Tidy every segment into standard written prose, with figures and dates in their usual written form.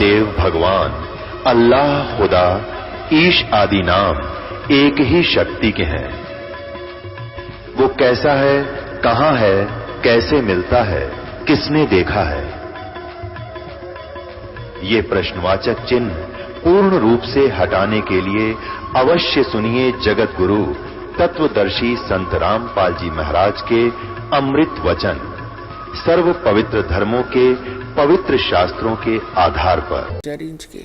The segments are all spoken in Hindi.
देव भगवान अल्लाह, खुदा, ईश आदि नाम एक ही शक्ति के हैं। वो कैसा है, कहां है, कैसे मिलता है, किसने देखा है? ये प्रश्नवाचक चिन्ह पूर्ण रूप से हटाने के लिए अवश्य सुनिए जगत गुरु तत्वदर्शी संत रामपाल जी महाराज के अमृत वचन, सर्व पवित्र धर्मों के पवित्र शास्त्रों के आधार पर। 4 इंच के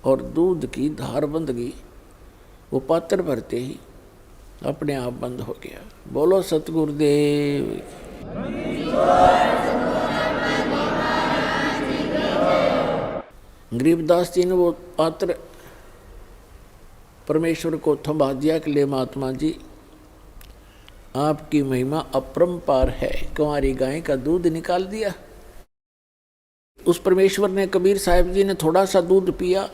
और दूध की धार बंद गई, वो पात्र भरते ही अपने आप बंद हो गया। बोलो सतगुरुदेव। गरीबदास जी ने वो पात्र परमेश्वर को थमा दिया कि ले महात्मा जी, आपकी महिमा अपरंपार है। कुंवारी गाय का दूध निकाल दिया। उस परमेश्वर ने, कबीर साहब जी ने थोड़ा सा दूध पिया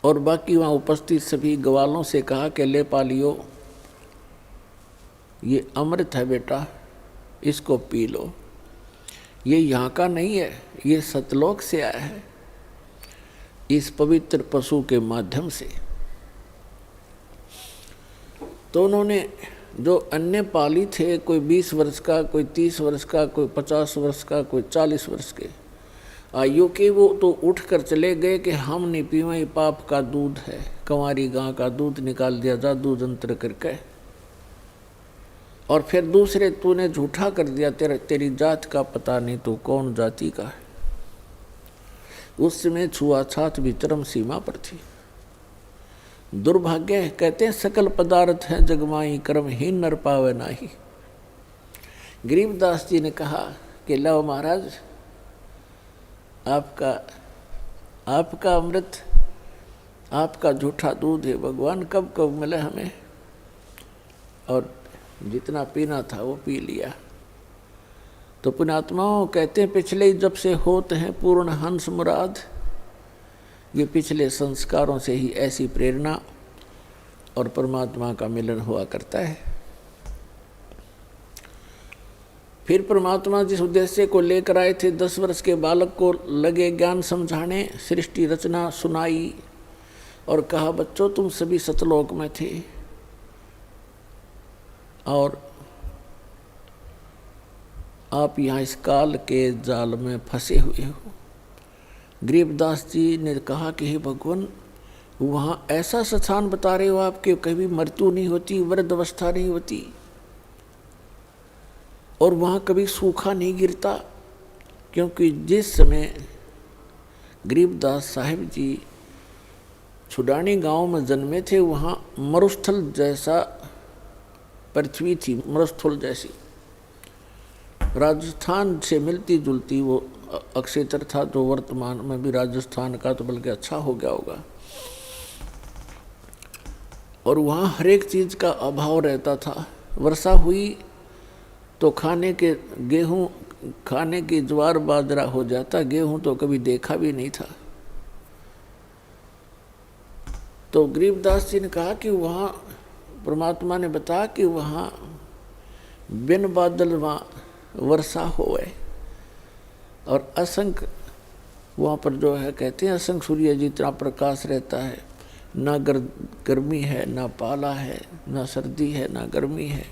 और बाकी वहां उपस्थित सभी ग्वालों से कहा कि ले पालियो, ये अमृत है बेटा, इसको पी लो। ये यहाँ का नहीं है, ये सतलोक से आया है, इस पवित्र पशु के माध्यम से। तो उन्होंने जो अन्य पाली थे, कोई 20 वर्ष का, कोई 30 वर्ष का, कोई 50 वर्ष का, कोई 40 वर्ष के आयु के, वो तो उठ कर चले गए कि हम नहीं पीवा, ये पाप का दूध है। कंवारी गां का दूध निकाल दिया जादू जंत्र करके। और फिर दूसरे, तूने झूठा कर दिया, तेरी जात का पता नहीं, तो कौन जाति का है। उस समय छुआछात भी चरम सीमा पर थी। दुर्भाग्य कहते हैं सकल पदार्थ है जगमाई, कर्महीन नर पावे नाही। गरीबदास जी ने कहा कि लो महाराज, आपका अमृत, आपका झूठा दूध है भगवान, कब कब मिले हमें। और जितना पीना था वो पी लिया। तो पुण्यात्माओं कहते हैं पिछले जब से होते हैं पूर्ण हंस मुराद। ये पिछले संस्कारों से ही ऐसी प्रेरणा और परमात्मा का मिलन हुआ करता है। फिर परमात्मा जिस उद्देश्य को लेकर आए थे, 10 वर्ष के बालक को लगे ज्ञान समझाने, सृष्टि रचना सुनाई और कहा बच्चों तुम सभी सतलोक में थे और आप यहाँ इस काल के जाल में फंसे हुए हो। गरीबदास जी ने कहा कि हे भगवान, वहाँ ऐसा स्थान बता रहे हो आप कि कभी मृत्यु नहीं होती, वृद्ध अवस्था नहीं होती और वहाँ कभी सूखा नहीं गिरता। क्योंकि जिस समय गरीबदास साहिब जी छुडानी गांव में जन्मे थे, वहाँ मरुस्थल जैसा पृथ्वी थी, मरुस्थल जैसी, राजस्थान से मिलती जुलती वो अक्षेत्र था, जो वर्तमान में भी राजस्थान का तो बल्कि अच्छा हो गया होगा। और वहाँ हर एक चीज़ का अभाव रहता था। वर्षा हुई तो खाने के गेहूँ, खाने की ज्वार बाजरा हो जाता, गेहूँ तो कभी देखा भी नहीं था। तो गरीबदास जी ने कहा कि वहाँ परमात्मा ने बताया कि वहाँ बिन बादल वहाँ वर्षा होए और असंख्य वहाँ पर जो है कहते हैं असंख्य सूर्य जितना प्रकाश रहता है, ना गर्मी है, ना पाला है, ना सर्दी है, ना गर्मी है।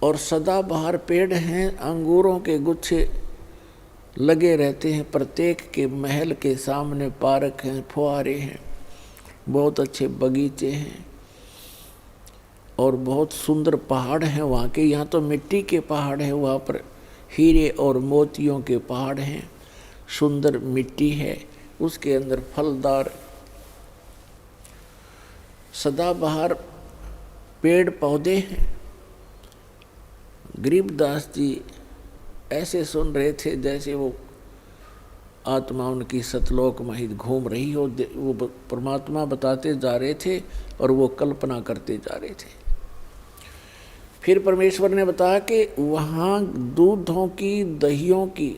और सदाबहार पेड़ हैं, अंगूरों के गुच्छे लगे रहते हैं, प्रत्येक के महल के सामने पार्क हैं, फुहारे हैं, बहुत अच्छे बगीचे हैं और बहुत सुंदर पहाड़ हैं वहाँ के। यहाँ तो मिट्टी के पहाड़ हैं, वहाँ पर हीरे और मोतियों के पहाड़ हैं, सुंदर मिट्टी है, उसके अंदर फलदार सदाबहार पेड़ पौधे हैं। गरीबदास जी ऐसे सुन रहे थे जैसे वो आत्मा उनकी सतलोक में ही घूम रही हो। वो परमात्मा बताते जा रहे थे और वो कल्पना करते जा रहे थे। फिर परमेश्वर ने बताया कि वहाँ दूधों की, दहियों की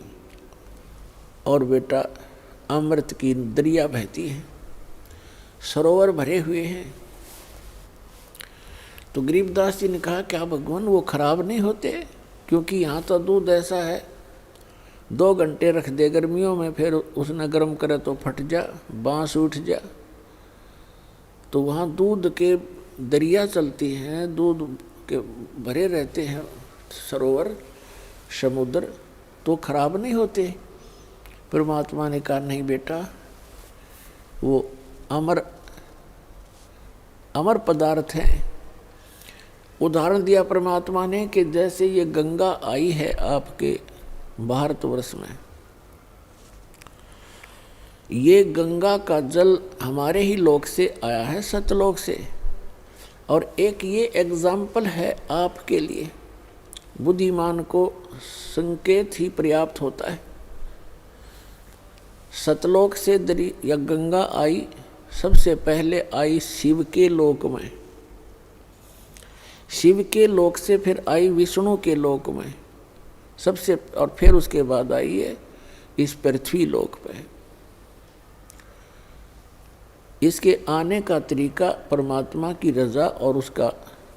और बेटा अमृत की दरिया बहती है, सरोवर भरे हुए हैं। तो गरीबदास जी ने कहा क्या भगवान वो खराब नहीं होते? क्योंकि यहाँ तो दूध ऐसा है 2 घंटे रख दे गर्मियों में, फिर उसने गर्म करे तो फट जा, बांस उठ जा। तो वहाँ दूध के दरिया चलती हैं, दूध के भरे रहते हैं सरोवर, समुद्र, तो खराब नहीं होते। परमात्मा ने कहा नहीं बेटा, वो अमर पदार्थ है। उदाहरण दिया परमात्मा ने कि जैसे ये गंगा आई है आपके भारतवर्ष में, ये गंगा का जल हमारे ही लोक से आया है, सतलोक से। और एक ये एग्जाम्पल है आपके लिए, बुद्धिमान को संकेत ही पर्याप्त होता है। सतलोक से या गंगा आई, सबसे पहले आई शिव के लोक में, शिव के लोक से फिर आई विष्णु के लोक में सबसे, और फिर उसके बाद आई है इस पृथ्वी लोक पे। इसके आने का तरीका परमात्मा की रजा और उसका,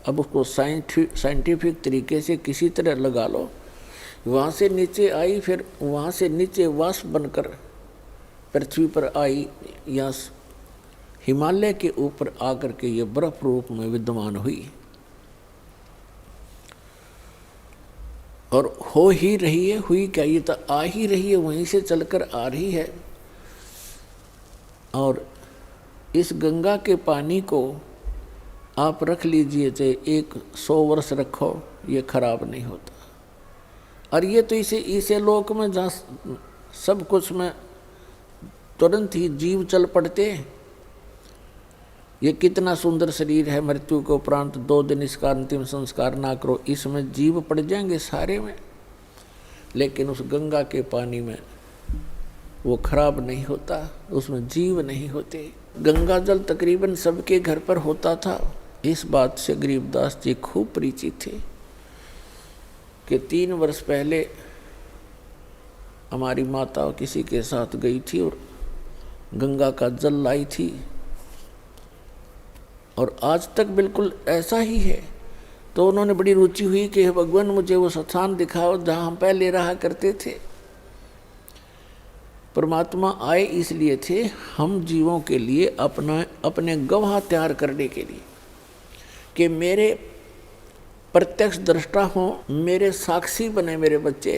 अब उसको साइंटिफिक तरीके से किसी तरह लगा लो। वहाँ से नीचे आई, फिर वहाँ से नीचे वाष्प बनकर पृथ्वी पर आई, या हिमालय के ऊपर आकर के ये बर्फ रूप में विद्यमान हुई और हो ही रही है। हुई क्या, ये तो आ ही रही है, वहीं से चलकर आ रही है। और इस गंगा के पानी को आप रख लीजिए, चाहे 100 वर्ष रखो, ये खराब नहीं होता। और ये तो इसे लोक में जहाँ सब कुछ में तुरंत ही जीव चल पड़ते हैं। ये कितना सुंदर शरीर है, मृत्यु के उपरांत 2 दिन इसका अंतिम संस्कार ना करो, इसमें जीव पड़ जाएंगे सारे में। लेकिन उस गंगा के पानी में वो खराब नहीं होता, उसमें जीव नहीं होते। गंगा जल तकरीबन सबके घर पर होता था। इस बात से गरीबदास जी खूब परिचित थे कि 3 वर्ष पहले हमारी माता किसी के साथ गई थी और गंगा का जल लाई थी, और आज तक बिल्कुल ऐसा ही है। तो उन्होंने बड़ी रुचि हुई कि भगवान मुझे वो स्थान दिखाओ जहाँ हम पहले रहा करते थे। परमात्मा आए इसलिए थे, हम जीवों के लिए अपने गवाह तैयार करने के लिए, कि मेरे प्रत्यक्ष दृष्टा हों, मेरे साक्षी बने मेरे बच्चे,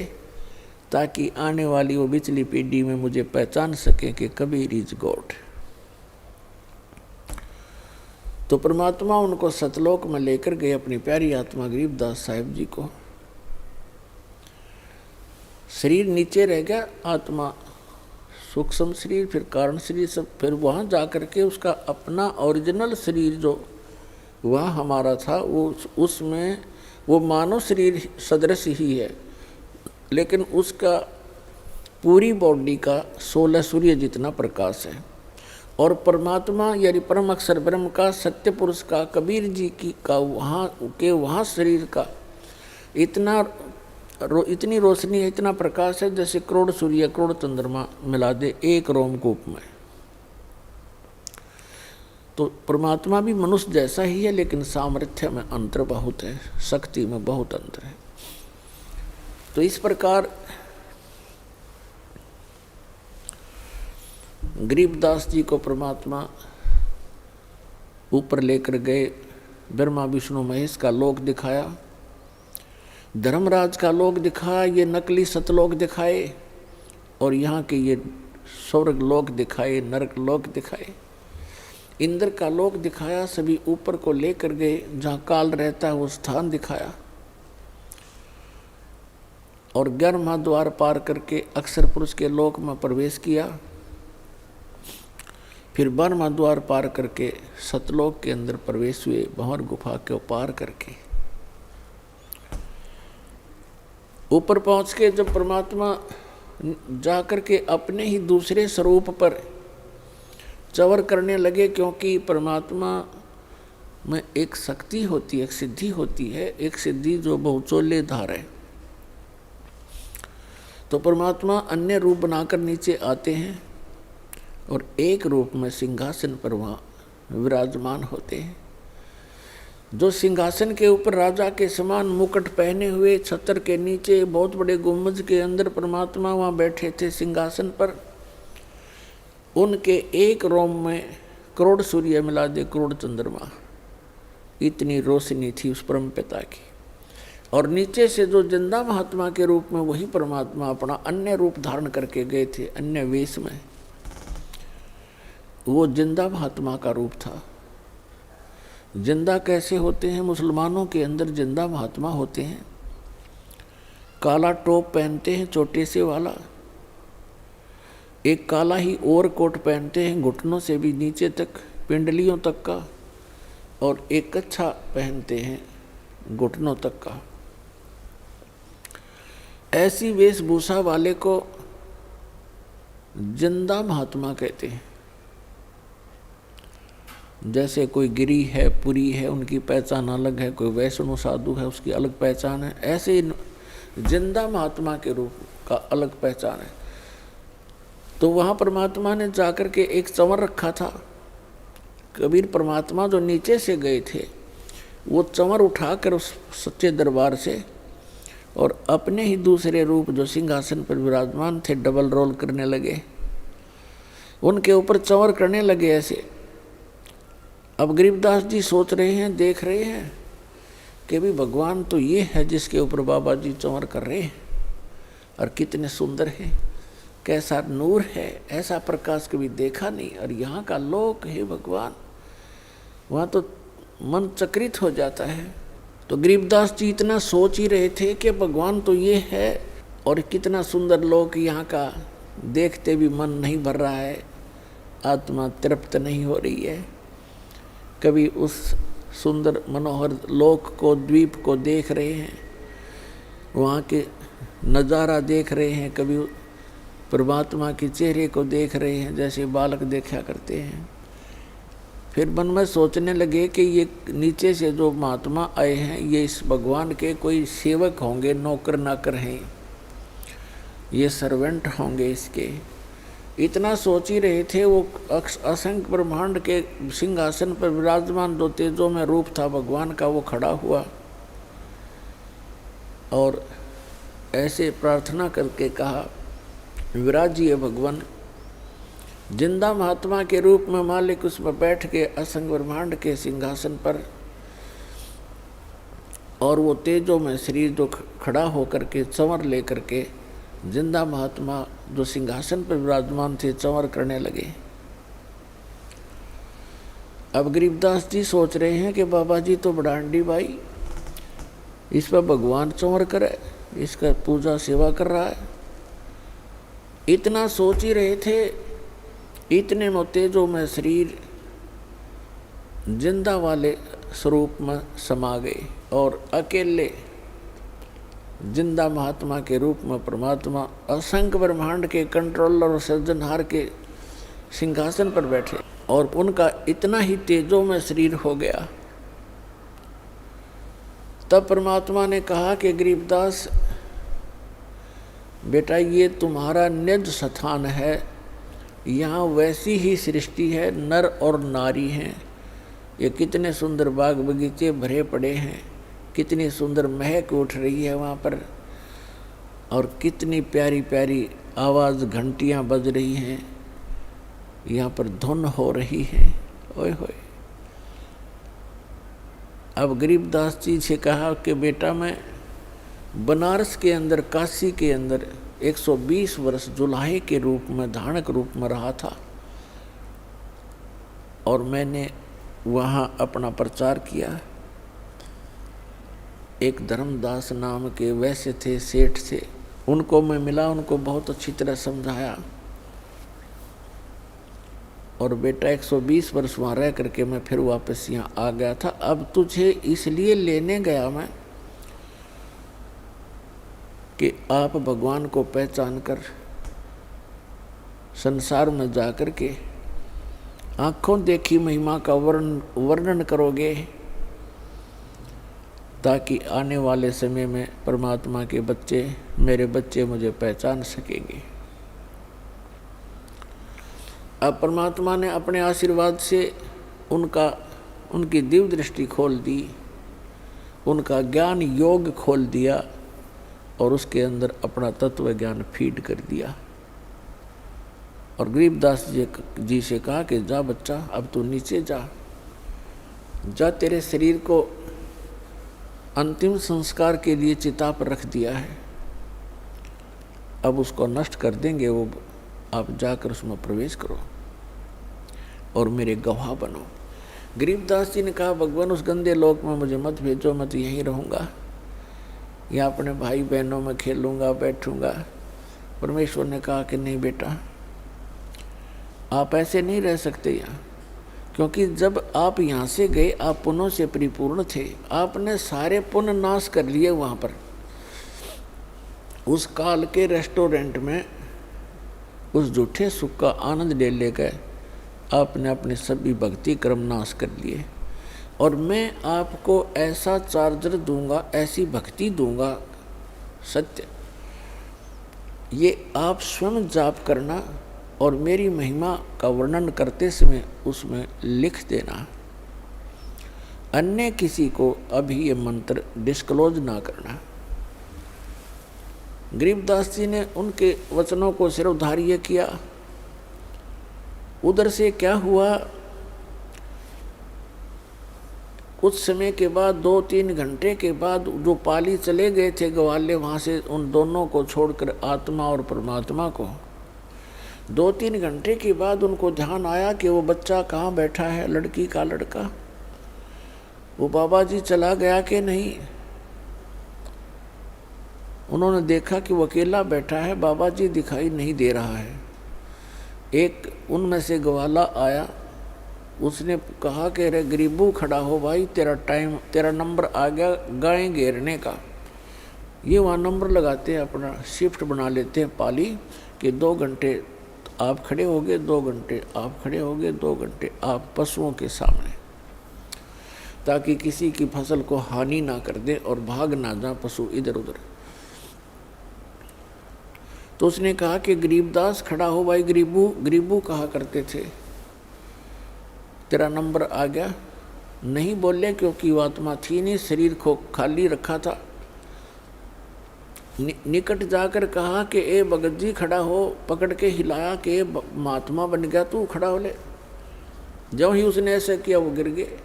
ताकि आने वाली वो पिछली पीढ़ी में मुझे पहचान सके कि कबीर इज गॉड। तो परमात्मा उनको सतलोक में लेकर गए, अपनी प्यारी आत्मा गरीबदास साहिब जी को। शरीर नीचे रह गया, आत्मा सूक्ष्म शरीर, फिर कारण शरीर सब, फिर वहाँ जा कर के उसका अपना ओरिजिनल शरीर जो वहाँ हमारा था, वो उसमें वो मानव शरीर सदृश ही है, लेकिन उसका पूरी बॉडी का 16 सूर्य जितना प्रकाश है। और परमात्मा यानी परम अक्षर ब्रह्म का, सत्य पुरुष का, कबीर जी की का वहाँ शरीर का इतनी रोशनी है, इतना प्रकाश है, जैसे करोड़ सूर्य करोड़ चंद्रमा मिला दे एक रोमकूप में। तो परमात्मा भी मनुष्य जैसा ही है, लेकिन सामर्थ्य में अंतर बहुत है, शक्ति में बहुत अंतर है। तो इस प्रकार गरीबदास जी को परमात्मा ऊपर लेकर गए, ब्रह्मा विष्णु महेश का लोक दिखाया, धर्मराज का लोक दिखाया, ये नकली सतलोक दिखाए, और यहाँ के ये स्वर्ग लोक दिखाए, नरक लोक दिखाए, इंद्र का लोक दिखाया, सभी ऊपर को लेकर गए, जहाँ काल रहता है वो स्थान दिखाया, और 11वां द्वार पार करके अक्षर पुरुष के लोक में प्रवेश किया। फिर 12वां द्वार पार करके सतलोक के अंदर प्रवेश हुए, भंवर गुफा को पार करके। ऊपर पहुंच के जब परमात्मा जाकर के अपने ही दूसरे स्वरूप पर चवर करने लगे, क्योंकि परमात्मा में एक शक्ति होती है, एक सिद्धि होती है, एक सिद्धि जो बहुचोले धार है। तो परमात्मा अन्य रूप बनाकर नीचे आते हैं और एक रूप में सिंहासन पर वहाँ विराजमान होते हैं। जो सिंहासन के ऊपर राजा के समान मुकुट पहने हुए, छत्र के नीचे बहुत बड़े गुम्बज के अंदर परमात्मा वहाँ बैठे थे सिंहासन पर, उनके एक रोम में करोड़ सूर्य मिला दे करोड़ चंद्रमा, इतनी रोशनी थी उस परम पिता की। और नीचे से जो जिंदा महात्मा के रूप में वही परमात्मा अपना अन्य रूप धारण करके गए थे, अन्य वेश में, वो जिंदा महात्मा का रूप था। जिंदा कैसे होते हैं? मुसलमानों के अंदर जिंदा महात्मा होते हैं, काला टोप पहनते हैं छोटे से वाला, एक काला ही ओवर कोट पहनते हैं घुटनों से भी नीचे तक, पिंडलियों तक का, और एक कच्छा पहनते हैं घुटनों तक का। ऐसी वेशभूषा वाले को जिंदा महात्मा कहते हैं। जैसे कोई गिरी है, पुरी है, उनकी पहचान अलग है, कोई वैष्णव साधु है उसकी अलग पहचान है, ऐसे ही जिंदा महात्मा के रूप का अलग पहचान है। तो वहाँ परमात्मा ने जाकर के एक चंवर रखा था। कबीर परमात्मा जो नीचे से गए थे वो चंवर उठाकर उस सच्चे दरबार से और अपने ही दूसरे रूप जो सिंहासन पर विराजमान थे डबल रोल करने लगे, उनके ऊपर चंवर करने लगे ऐसे। अब गरीबदास जी सोच रहे हैं, देख रहे हैं कि भी भगवान तो ये है जिसके ऊपर बाबा जी चंवर कर रहे हैं, और कितने सुंदर है, कैसा नूर है, ऐसा प्रकाश कभी देखा नहीं, और यहाँ का लोक है भगवान, वहाँ तो मन चक्रित हो जाता है। तो गरीबदास जी इतना सोच ही रहे थे कि भगवान तो ये है, और कितना सुंदर लोक यहाँ का, देखते भी मन नहीं भर रहा है, आत्मा तृप्त नहीं हो रही है। कभी उस सुंदर मनोहर लोक को, द्वीप को देख रहे हैं, वहाँ के नज़ारा देख रहे हैं, कभी परमात्मा के चेहरे को देख रहे हैं जैसे बालक देखा करते हैं। फिर मन में सोचने लगे कि ये नीचे से जो महात्मा आए हैं ये इस भगवान के कोई सेवक होंगे, नौकर नाकर हैं, ये सर्वेंट होंगे इसके। इतना सोच ही रहे थे, वो असंख्य ब्रह्मांड के सिंहासन पर विराजमान जो तेजों में रूप था भगवान का वो खड़ा हुआ और ऐसे प्रार्थना करके कहा, विराजिए भगवान। जिंदा महात्मा के रूप में मालिक उसमें बैठ के असंख्य ब्रह्मांड के सिंहासन पर, और वो तेजों में शरीर जो खड़ा होकर के चंवर लेकर के जिंदा महात्मा जो सिंहासन पर विराजमान थे चंवर करने लगे। अब गरीबदास जी सोच रहे हैं कि बाबा जी तो बड़ांडी भाई, इस पर भगवान चंवर करे, इसका पूजा सेवा कर रहा है। इतना सोच ही रहे थे, इतने में तेजों में शरीर जिंदा वाले स्वरूप में समा गए और अकेले जिंदा महात्मा के रूप में परमात्मा असंख्य ब्रह्मांड के कंट्रोलर और सृजनहार के सिंहासन पर बैठे, और उनका इतना ही तेजों में शरीर हो गया। तब परमात्मा ने कहा कि गरीबदास बेटा, ये तुम्हारा निज स्थान है, यहाँ वैसी ही सृष्टि है, नर और नारी हैं, ये कितने सुंदर बाग बगीचे भरे पड़े हैं, कितनी सुंदर महक उठ रही है वहाँ पर, और कितनी प्यारी प्यारी आवाज़ घंटियाँ बज रही हैं, यहाँ पर धुन हो रही है। ओए होए। अब गरीबदास जी से कहा कि बेटा, मैं बनारस के अंदर, काशी के अंदर 120 वर्ष जुलाहे के रूप में, धानक रूप में रहा था, और मैंने वहाँ अपना प्रचार किया। एक धर्मदास नाम के वैसे थे, सेठ थे, उनको मैं मिला, उनको बहुत अच्छी तरह समझाया, और बेटा 120 वर्ष वहाँ रह करके मैं फिर वापस यहाँ आ गया था। अब तुझे इसलिए लेने गया मैं कि आप भगवान को पहचान कर संसार में जाकर के आँखों देखी महिमा का वर्णन करोगे, ताकि आने वाले समय में परमात्मा के बच्चे, मेरे बच्चे मुझे पहचान सकेंगे। अब परमात्मा ने अपने आशीर्वाद से उनका उनकी दिव्य दृष्टि खोल दी, उनका ज्ञान योग खोल दिया और उसके अंदर अपना तत्व ज्ञान फीड कर दिया। और गरीबदास जी से कहा कि जा बच्चा, अब तू नीचे जा, जा तेरे शरीर को अंतिम संस्कार के लिए चिता पर रख दिया है, अब उसको नष्ट कर देंगे, वो आप जाकर उसमें प्रवेश करो और मेरे गवाह बनो। गरीबदास जी ने कहा भगवान उस गंदे लोक में मुझे मत भेजो, मैं तो यहीं रहूँगा, या अपने भाई बहनों में खेलूँगा बैठूँगा। परमेश्वर ने कहा कि नहीं बेटा, आप ऐसे नहीं रह सकते यहाँ, क्योंकि जब आप यहाँ से गए आप पुण्यों से परिपूर्ण थे, आपने सारे पुण्य नाश कर लिए वहाँ पर। उस काल के रेस्टोरेंट में उस झूठे सुख का आनंद ले लेकर आपने अपने सभी भक्ति कर्म नाश कर लिए, और मैं आपको ऐसा चार्जर दूंगा, ऐसी भक्ति दूंगा सत्य, ये आप स्वयं जाप करना और मेरी महिमा का वर्णन करते समय उसमें लिख देना, अन्य किसी को अभी ये मंत्र डिस्क्लोज ना करना। गरीबदास जी ने उनके वचनों को सिरोधार्य किया। उधर से क्या हुआ, कुछ समय के बाद 2-3 घंटे के बाद जो पाली चले गए थे ग्वाले, वहाँ से उन दोनों को छोड़कर आत्मा और परमात्मा को, 2-3 घंटे के बाद उनको ध्यान आया कि वो बच्चा कहाँ बैठा है, लड़की का लड़का, वो बाबा जी चला गया कि नहीं। उन्होंने देखा कि वो अकेला बैठा है, बाबा जी दिखाई नहीं दे रहा है। एक उनमें से ग्वाला आया, उसने कहा कि अरे गरीबू खड़ा हो भाई, तेरा नंबर आ गया गाय घेरने का। ये वहाँ नंबर लगाते हैं, अपना शिफ्ट बना लेते हैं पाली कि 2 घंटे आप खड़े होगे, 2 घंटे आप खड़े होगे, 2 घंटे आप पशुओं के सामने, ताकि किसी की फसल को हानि ना कर दे और भाग ना जा पशु इधर उधर। तो उसने कहा कि गरीबदास खड़ा हो भाई, गरीबू कहा करते थे, तेरा नंबर आ गया। नहीं बोले क्योंकि वो आत्मा थी नहीं, शरीर को खाली रखा था। निकट जाकर कहा कि ए भगत जी खड़ा हो, पकड़ के हिलाया कि महात्मा बन गया तू, खड़ा हो ले। जब ही उसने ऐसे किया वो गिर गए।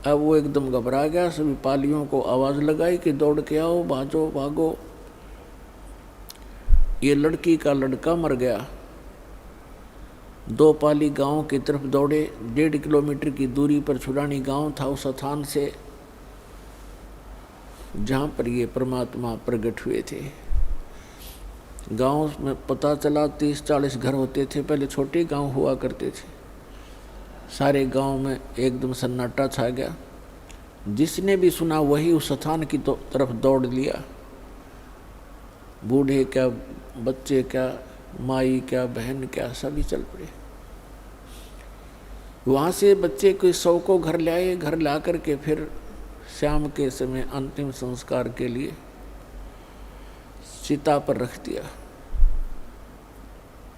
अब वो एकदम घबरा गया, सभी पालियों को आवाज़ लगाई कि दौड़ के आओ, भागो भागो। ये लड़की का लड़का मर गया। 2 पाली गांव की तरफ दौड़े। 1.5 किलोमीटर की दूरी पर छुड़ानी गांव था उस स्थान से जहाँ पर ये परमात्मा प्रकट हुए थे। गांव में पता चला 30-40 घर होते थे, पहले छोटे गांव हुआ करते थे। सारे गांव में एकदम सन्नाटा छा गया। जिसने भी सुना वही उस स्थान की तरफ दौड़ लिया। बूढ़े क्या, बच्चे क्या, माई क्या, बहन क्या, सभी चल पड़े। वहाँ से बच्चे कोई 100 को घर ले आए। घर ला कर के फिर शाम के समय अंतिम संस्कार के लिए चिता पर रख दिया।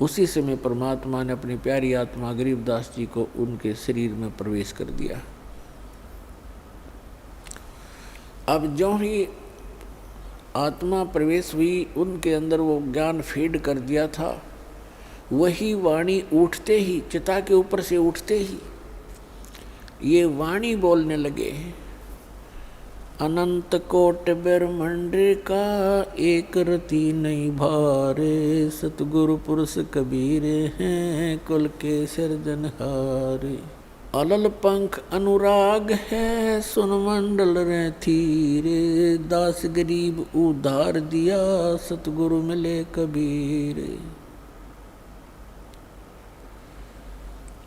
उसी समय परमात्मा ने अपनी प्यारी आत्मा गरीबदास जी को उनके शरीर में प्रवेश कर दिया। अब जो ही आत्मा प्रवेश हुई, उनके अंदर वो ज्ञान फीड कर दिया था। वही वाणी उठते ही, चिता के ऊपर से उठते ही ये वाणी बोलने लगे, अनंत कोट ब्रह्मांड का एक रति नहीं भारे, सतगुरु पुरुष कबीर हैं कुल के सिरजनहारे। अलल पंख अनुराग है सुन मंडल रे थीरे, दास गरीब उधार दिया सतगुरु मिले कबीर।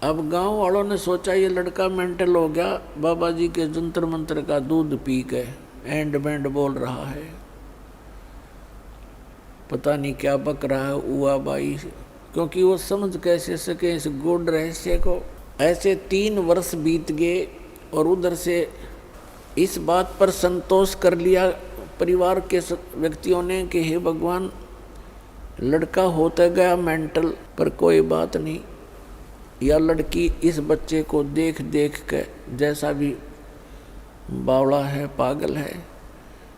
अब गांव वालों ने सोचा ये लड़का मेंटल हो गया, बाबा जी के जंतर मंत्र का दूध पी के एंड बैंड बोल रहा है, पता नहीं क्या बक रहा है उआ बाई, क्योंकि वो समझ कैसे सके इस गूढ़ रहस्य को। ऐसे 3 वर्ष बीत गए और उधर से इस बात पर संतोष कर लिया परिवार के व्यक्तियों ने कि हे भगवान, लड़का होता गया मेंटल, पर कोई बात नहीं, या लड़की इस बच्चे को देख देख कर, जैसा भी बावड़ा है, पागल है,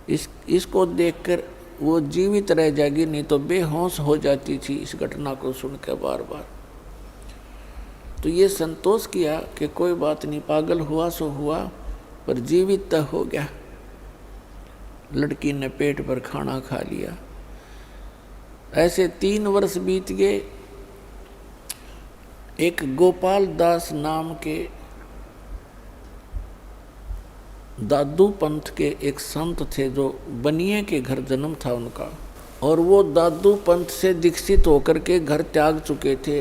इसको देखकर वो जीवित रह जाएगी, नहीं तो बेहोश हो जाती थी इस घटना को सुनकर बार बार। तो ये संतोष किया कि कोई बात नहीं, पागल हुआ सो हुआ, पर जीवित तो हो गया। लड़की ने पेट पर खाना खा लिया। ऐसे 3 वर्ष बीत गए। एक गोपाल दास नाम के दादू पंथ के एक संत थे, जो बनिए के घर जन्म था उनका, और वो दादू पंथ से दीक्षित होकर के घर त्याग चुके थे,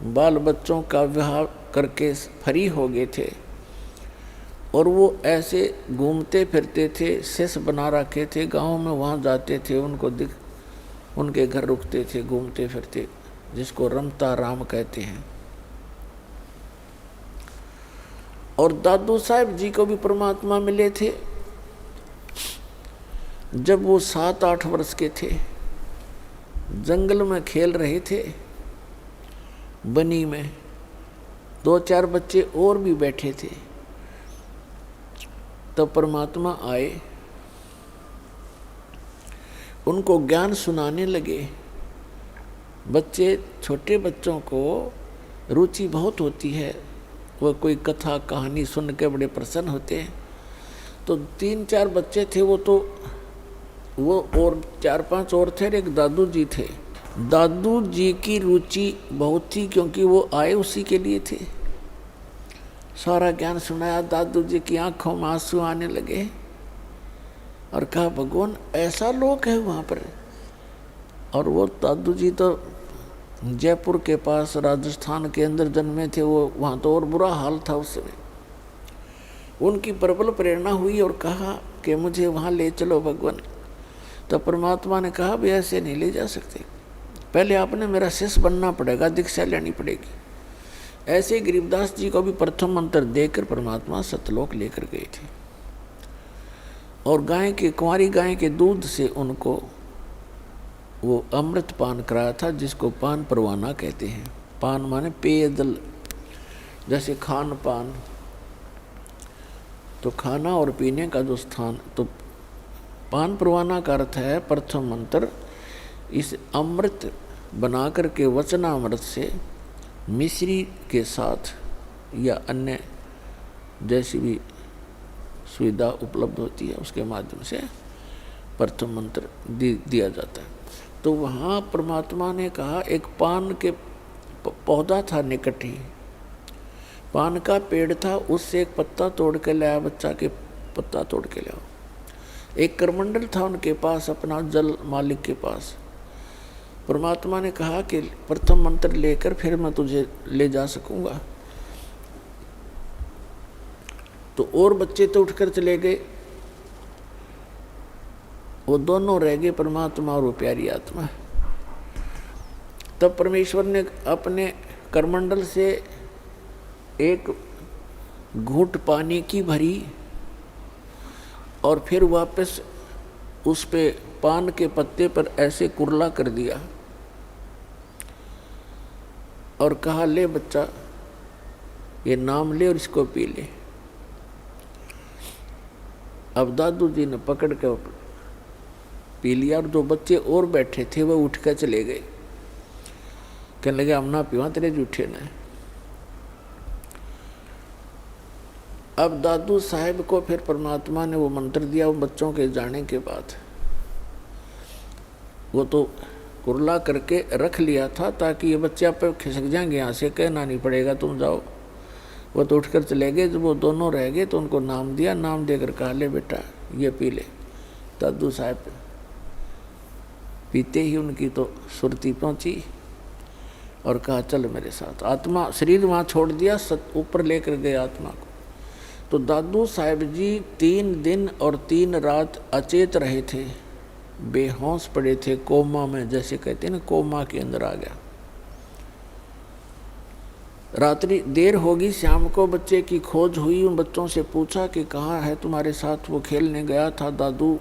बाल बच्चों का विवाह करके फ्री हो गए थे, और वो ऐसे घूमते फिरते थे, शिष्य बना रखे थे गांव में, वहाँ जाते थे, उनके घर रुकते थे घूमते फिरते, जिसको रमता राम कहते हैं। और दादू साहब जी को भी परमात्मा मिले थे जब वो 7-8 वर्ष के थे। जंगल में खेल रहे थे, बनी में 2-4 बच्चे और भी बैठे थे। तब परमात्मा आए, उनको ज्ञान सुनाने लगे। बच्चे, छोटे बच्चों को रुचि बहुत होती है, वो कोई कथा कहानी सुन के बड़े प्रसन्न होते हैं। तो 3-4 बच्चे थे, वो और 4-5 और थे, एक दादू जी थे। दादू जी की रुचि बहुत थी, क्योंकि वो आए उसी के लिए थे। सारा ज्ञान सुनाया, दादू जी की आंखों में आंसू आने लगे और कहा, भगवान ऐसा लोग है वहाँ पर। और वो दादू जी तो जयपुर के पास राजस्थान के अंदर जन्मे थे, वो वहाँ तो और बुरा हाल था उस समय। उनकी प्रबल प्रेरणा हुई और कहा कि मुझे वहाँ ले चलो भगवान। तो परमात्मा ने कहा, भी ऐसे नहीं ले जा सकते, पहले आपने मेरा शिष्य बनना पड़ेगा, दीक्षा लेनी पड़ेगी। ऐसे गरीबदास जी को भी प्रथम मंत्र देकर परमात्मा सतलोक लेकर गए थे, और कुंवारी गाय के दूध से उनको वो अमृत पान कराया था, जिसको पान परवाना कहते हैं। पान माने पेय जल, जैसे खान पान, तो खाना और पीने का जो स्थान, तो पान परवाना का अर्थ है प्रथम मंत्र। इस अमृत बना करके वचनामृत से मिश्री के साथ या अन्य जैसी भी सुविधा उपलब्ध होती है, उसके माध्यम से प्रथम मंत्र दिया जाता है। तो वहाँ परमात्मा ने कहा, एक पान के पौधा था निकट ही, पान का पेड़ था, उससे एक पत्ता तोड़ के लाया, बच्चा के पत्ता तोड़ के लाया। एक करमंडल था उनके पास, अपना जल मालिक के पास। परमात्मा ने कहा कि प्रथम मंत्र लेकर फिर मैं तुझे ले जा सकूंगा। तो और बच्चे तो उठकर चले गए, वो दोनों रह गए, परमात्मा और वो प्यारी आत्मा। तब परमेश्वर ने अपने करमंडल से एक घूंट पानी की भरी और फिर वापस उस पे पान के पत्ते पर ऐसे कुरला कर दिया और कहा, ले बच्चा, ये नाम ले और इसको पी ले। अब दादू जी ने पकड़ के पी लिया, और जो बच्चे और बैठे थे वो उठ कर चले गए, कहने लगे, हम ना पीवा, तेरे जूठे ने। अब दादू साहब को फिर परमात्मा ने वो मंत्र दिया, वो बच्चों के जाने के बाद। वो तो कुरला करके रख लिया था ताकि ये बच्चे आप खिसक जाएंगे, यहाँ से कहना नहीं पड़ेगा, तुम जाओ। वो तो उठकर चले गए। जब वो दोनों रह गए तो उनको नाम दिया, नाम देकर कहा, ले बेटा ये पी ले। दादू साहब पीते ही उनकी तो सुरती पहुंची और कहा, चल मेरे साथ। आत्मा, शरीर वहाँ छोड़ दिया, ऊपर लेकर गए आत्मा को। तो दादू साहब जी 3 दिन और 3 रात अचेत रहे थे, बेहोश पड़े थे, कोमा में, जैसे कहते हैं ना, कोमा के अंदर आ गया। रात्रि देर होगी, शाम को बच्चे की खोज हुई। उन बच्चों से पूछा कि कहाँ है तुम्हारे साथ वो खेलने गया था दादू।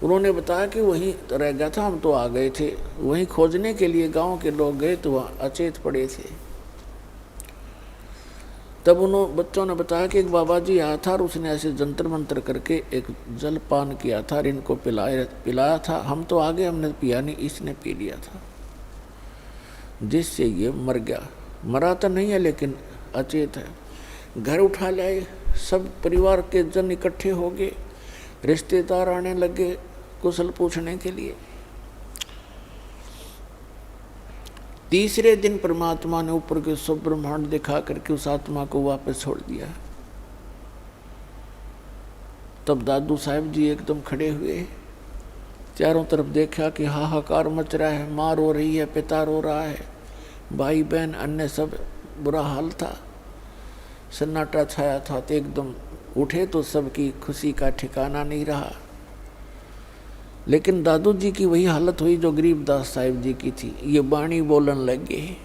उन्होंने बताया कि वहीं रह गया था, हम तो आ गए थे। वहीं खोजने के लिए गांव के लोग गए तो वहाँ अचेत पड़े थे। तब उन्होंने बच्चों ने बताया कि एक बाबा जी आया था और उसने ऐसे जंतर मंतर करके एक जल पान किया था और इनको पिलाया था। हम तो आगे हमने पिया नहीं, इसने पी लिया था, जिससे ये मर गया। मरा तो नहीं है लेकिन अचेत है। घर उठा लाए, सब परिवार के जन इकट्ठे हो गए, रिश्तेदार आने लगे कुशल पूछने के लिए। तीसरे दिन परमात्मा ने ऊपर के सब ब्रह्मांड दिखा करके उस आत्मा को वापस छोड़ दिया। तब दादू साहब जी एकदम खड़े हुए, चारों तरफ देखा कि हाहाकार मच रहा है, माँ रो रही है, पिता रो रहा है, भाई बहन अन्य सब बुरा हाल था, सन्नाटा छाया था। तो एकदम उठे तो सबकी खुशी का ठिकाना नहीं रहा। लेकिन दादू जी की वही हालत हुई जो गरीबदास साहिब जी की थी, ये वाणी बोलन लगे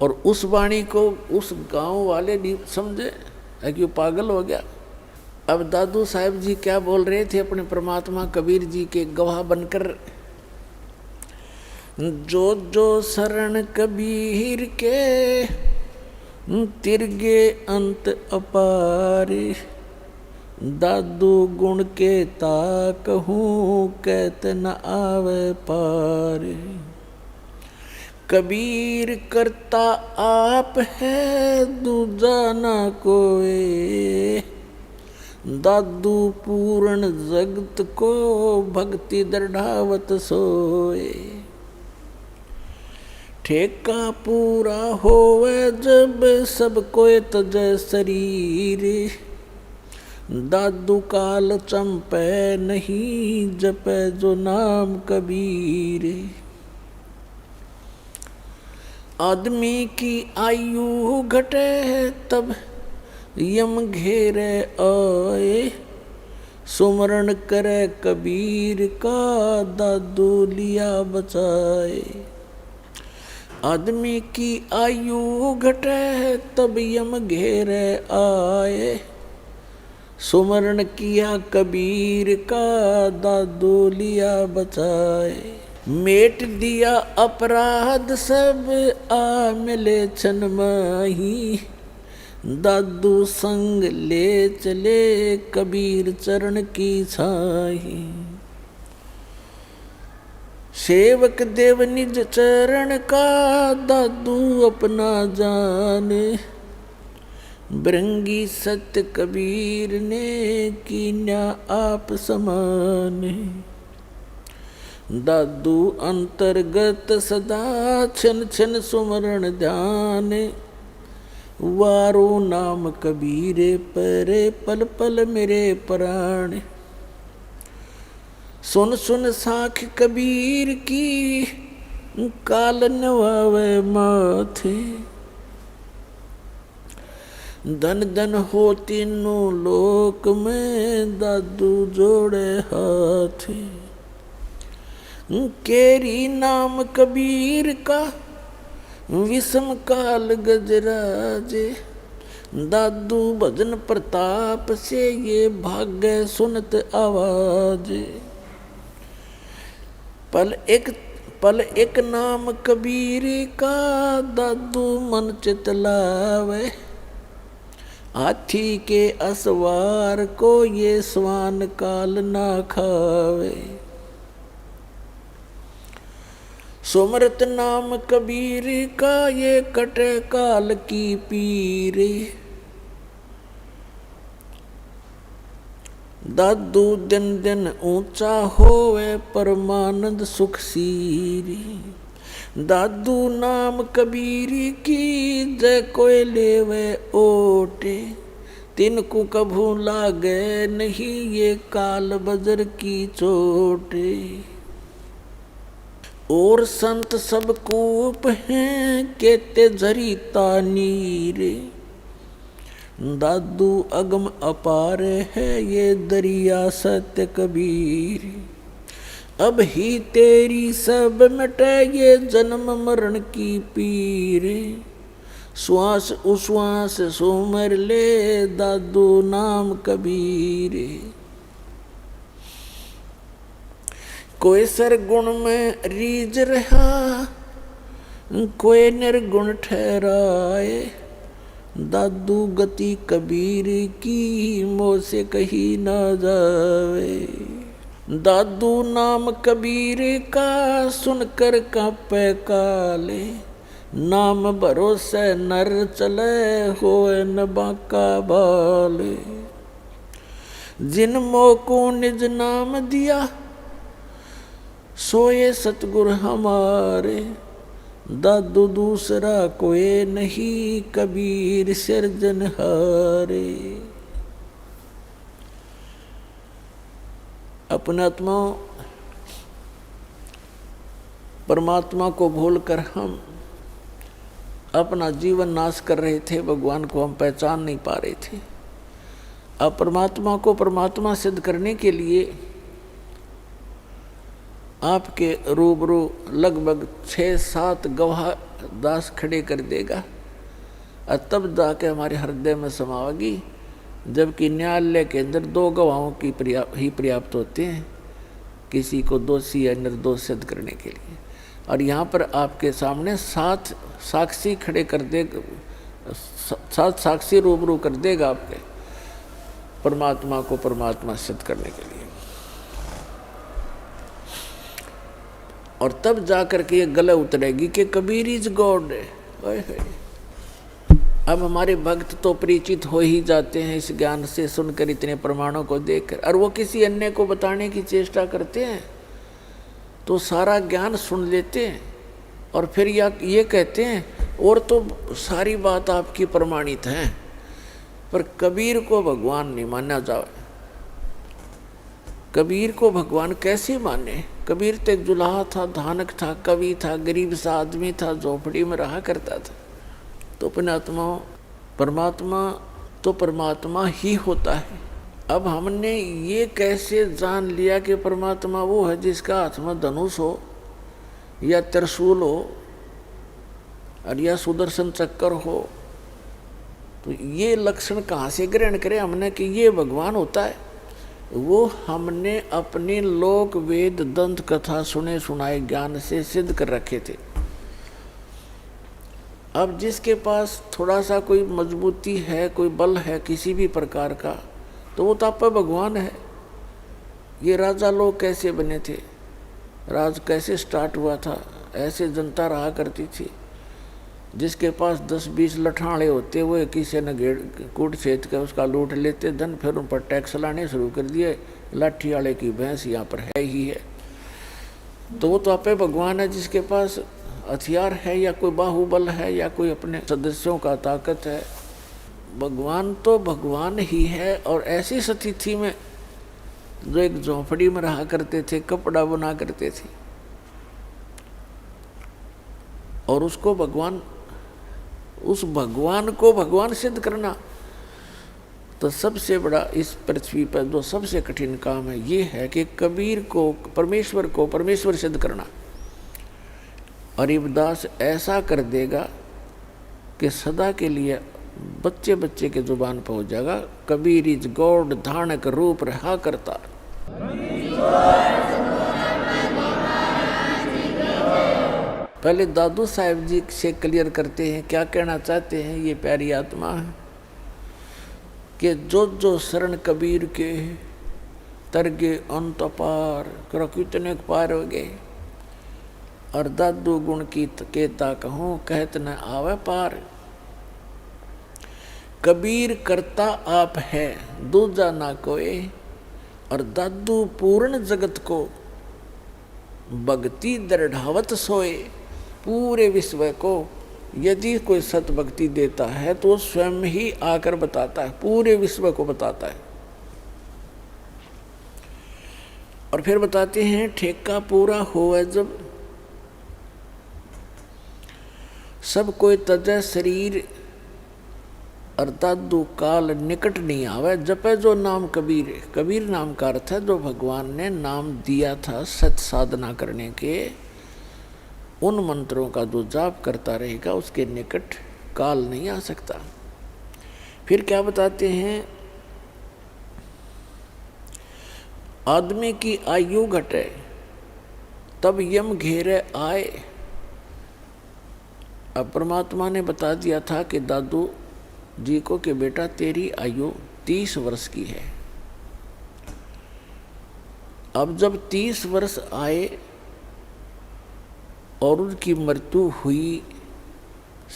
और उस वाणी को उस गांव वाले नहीं समझे कि वो पागल हो गया। अब दादू साहिब जी क्या बोल रहे थे अपने परमात्मा कबीर जी के गवाह बनकर, जो जो शरण कबीर के तिरगे अंत अपारे, दादू गुण के ताकहूँ कहत न आवे पारे। कबीर करता आप है दूजा ना कोई, दादू पूर्ण जगत को भक्ति दृढ़ावत सोए। ठेका पूरा होवे जब सब कोई तजय शरीर, दादू काल चंपे नहीं जपे जो नाम कबीर। आदमी की आयु घटे तब यम घेरे आए, सुमरण करे कबीर का दादू लिया बचाए। आदमी की आयु घटे तब यम घेरे आए, सुमरण किया कबीर का दादू लिया बचाए। मेट दिया अपराध सब आ मिले छन माही, दादू संग ले चले कबीर चरण की छाही। सेवक देव निज चरण का दादू अपना जाने, बृंगी सत्य कबीर ने कीन्या आप समाने। दादू अंतर्गत सदा छन छन सुमरण ध्यान, वारो नाम कबीरे परे पल पल मेरे प्राण। सुन सुन साख कबीर की काल नवावे माथे, धन धन हो तीनों लोक में दादू जोड़े हाथ। केरी नाम कबीर का विषम काल गजराजे, दादू भजन प्रताप से ये भाग्य सुनत आवाज। पल एक नाम कबीर का दादू मन चित लावे, हाथी के असवार को ये स्वान काल ना खावे। सुमरत नाम कबीर का ये कटे काल की पीरे, दादू दिन दिन ऊंचा होवे परमानंद सुख सीरी। दादू नाम कबीर की जय कोई लेवे ओटे, तिनको कभू लागे नहीं ये काल बजर की चोटे। और संत सब कूप हैं केते झरीता नीरे, दादू अगम अपार है ये दरिया सत्य कबीर। अब ही तेरी सब मिटे ये जन्म मरण की पीर, श्वास उश्वास सुमर ले दादू नाम कबीर। कोई सरगुण में रीझ रहा कोई निर्गुण ठहराए, दादू गति कबीर की मोह से कही ना जावे। दादू नाम कबीर का सुनकर कांपे काले, नाम भरोसे नर चले होए न बाका बाले। जिन मोह को निज नाम दिया सोए सतगुर हमारे, दादू दूसरा कोई नहीं कबीर सिरजनहारे। अपने आत्मा परमात्मा को भूलकर हम अपना जीवन नाश कर रहे थे, भगवान को हम पहचान नहीं पा रहे थे। अब परमात्मा को परमात्मा सिद्ध करने के लिए आपके रूबरू लगभग 6-7 गवाह दास खड़े कर देगा और तब जाके हमारे हृदय में समाओगी, जबकि न्यायालय के अंदर 2 गवाहों की ही पर्याप्त होते हैं किसी को दोषी या निर्दोष सिद्ध करने के लिए। और यहाँ पर आपके सामने 7 साक्षी खड़े कर देगा, 7 साक्षी रूबरू कर देगा आपके परमात्मा को परमात्मा सिद्ध करने के लिए। और तब जाकर के ये गले उतरेगी कि कबीर इज गॉड। अब हमारे भक्त तो परिचित हो ही जाते हैं इस ज्ञान से, सुनकर इतने प्रमाणों को देखकर, और वो किसी अन्य को बताने की चेष्टा करते हैं तो सारा ज्ञान सुन लेते हैं और फिर ये कहते हैं और तो सारी बात आपकी प्रमाणित है, पर कबीर को भगवान नहीं माना जाए। कबीर को भगवान कैसे माने? कबीर तो एक जुलाहा था, धानक था, कवि था, गरीब सा आदमी था, झोपड़ी में रहा करता था। तो परमात्मा तो परमात्मा ही होता है। अब हमने ये कैसे जान लिया कि परमात्मा वो है जिसका हाथ में धनुष हो या त्रिशूल हो और या सुदर्शन चक्कर हो? तो ये लक्षण कहाँ से ग्रहण करें हमने कि ये भगवान होता है? वो हमने अपने लोक वेद दंत कथा सुने सुनाए ज्ञान से सिद्ध कर रखे थे। अब जिसके पास थोड़ा सा कोई मजबूती है, कोई बल है किसी भी प्रकार का, तो वो तो आप भगवान है। ये राजा लोग कैसे बने थे, राज कैसे स्टार्ट हुआ था? ऐसे जनता रहा करती थी जिसके पास 10-20 लठाड़े होते, हुए किसी ने घेर कूट छेद कर उसका लूट लेते धन, फिर उन पर टैक्स लाने शुरू कर दिए। लाठी वाले की भैंस यहाँ पर है ही है। तो वो तो आपे भगवान है जिसके पास हथियार है या कोई बाहुबल है या कोई अपने सदस्यों का ताकत है। भगवान तो भगवान ही है। और ऐसी स्थिति में जो एक झोंपड़ी में रहा करते थे, कपड़ा बना करते थे, और उसको उस भगवान को भगवान सिद्ध करना, तो सबसे बड़ा इस पृथ्वी पर जो सबसे कठिन काम है ये है कि कबीर को परमेश्वर सिद्ध करना। और इब्दास ऐसा कर देगा कि सदा के लिए बच्चे बच्चे के जुबान पर हो जाएगा, कबीर इज गॉड, धानक रूप रहा करता। पहले दादू साहब जी से क्लियर करते हैं क्या कहना चाहते हैं ये प्यारी आत्मा है कि जो शरण कबीर के तरगे अंत पार करो, कितने पार हो गए। और दादू गुण की केता कहूँ कहत न आवे पार। कबीर करता आप है दूजा ना कोई, और दादू पूर्ण जगत को भक्ति दृढ़ावत सोए। पूरे विश्व को यदि कोई सत भक्ति देता है तो स्वयं ही आकर बताता है, पूरे विश्व को बताता है। और फिर बताते हैं ठेका पूरा होवे जब, सब कोई तजय शरीर, और दादू काल निकट नहीं आवे। जपे जो नाम कबीर, कबीर नाम का अर्थ है जो भगवान ने नाम दिया था सत साधना करने के, उन मंत्रों का जो जाप करता रहेगा उसके निकट काल नहीं आ सकता। फिर क्या बताते हैं, आदमी की आयु घटे तब यम घेरे आए, अब परमात्मा ने बता दिया था कि दादू जी को कि बेटा तेरी आयु 30 वर्ष की है। अब जब 30 वर्ष आए और उनकी मृत्यु हुई,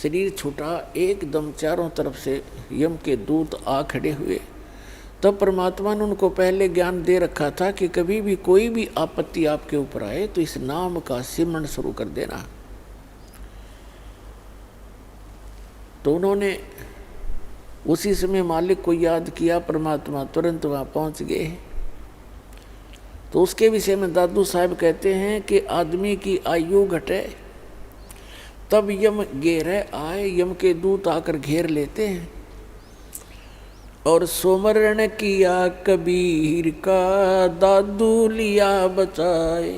शरीर छूटा, एकदम चारों तरफ से यम के दूत आ खड़े हुए, तब परमात्मा ने उनको पहले ज्ञान दे रखा था कि कभी भी कोई भी आपत्ति आपके ऊपर आए तो इस नाम का सिमरन शुरू कर देना। तो उन्होंने उसी समय मालिक को याद किया, परमात्मा तुरंत वहाँ पहुँच गए। तो उसके विषय में दादू साहब कहते हैं कि आदमी की आयु घटे तब यम घेरे आए, यम के दूत आकर घेर लेते हैं। और सुमरण किया कबीर का दादू लिया बचाए।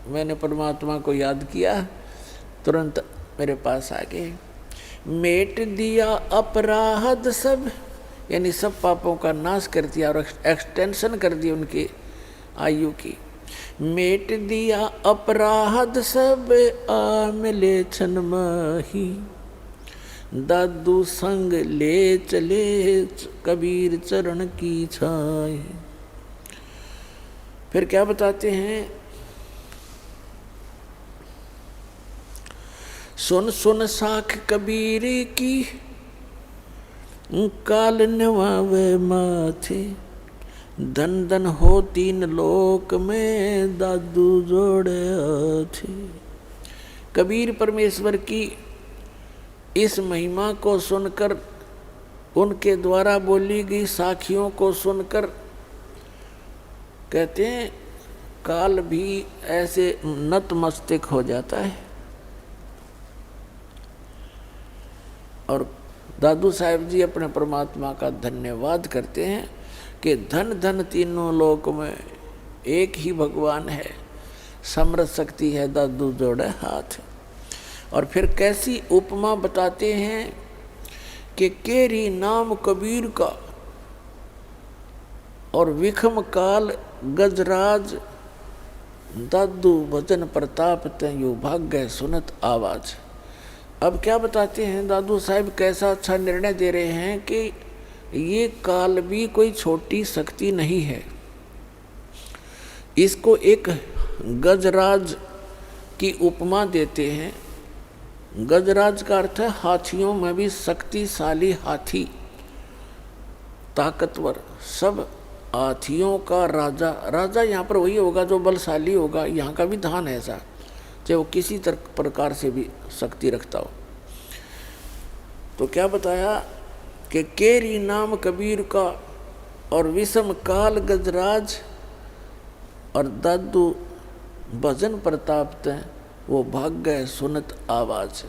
मैंने परमात्मा को याद किया, तुरंत मेरे पास आ गए। मेट दिया अपराध सब, यानी सब पापों का नाश कर दिया और एक्सटेंशन कर दी उनकी आयु की। मेट दिया अपराध सब आ मिले छन माही, दादू संग ले चले कबीर चरण की छाई। फिर क्या बताते हैं, सुन सुन साख कबीर की काल नवावे माथे, धन धन हो 3 लोक में दादू जोड़े थे। कबीर परमेश्वर की इस महिमा को सुनकर, उनके द्वारा बोली गई साखियों को सुनकर, कहते हैं काल भी ऐसे नतमस्तक हो जाता है। और दादू साहब जी अपने परमात्मा का धन्यवाद करते हैं कि धन धन तीनों लोक में एक ही भगवान है, समर्थ शक्ति है, दादू जोड़े हाथ। और फिर कैसी उपमा बताते हैं कि केरी नाम कबीर का और विखम काल गजराज, दादू भजन प्रताप तयु भाग्य सुनत आवाज। अब क्या बताते हैं दादू साहब, कैसा अच्छा निर्णय दे रहे हैं कि ये काल भी कोई छोटी शक्ति नहीं है। इसको एक गजराज की उपमा देते हैं। गजराज का अर्थ है हाथियों में भी शक्तिशाली हाथी, ताकतवर, सब हाथियों का राजा। राजा यहाँ पर वही होगा जो बलशाली होगा, यहाँ का विधान है ऐसा, चाहे वो किसी प्रकार से भी शक्ति रखता हो। तो क्या बताया कि केरी नाम कबीर का और विषम काल गजराज और दादू भजन प्रताप तय वो भाग्य सुनत आवाज।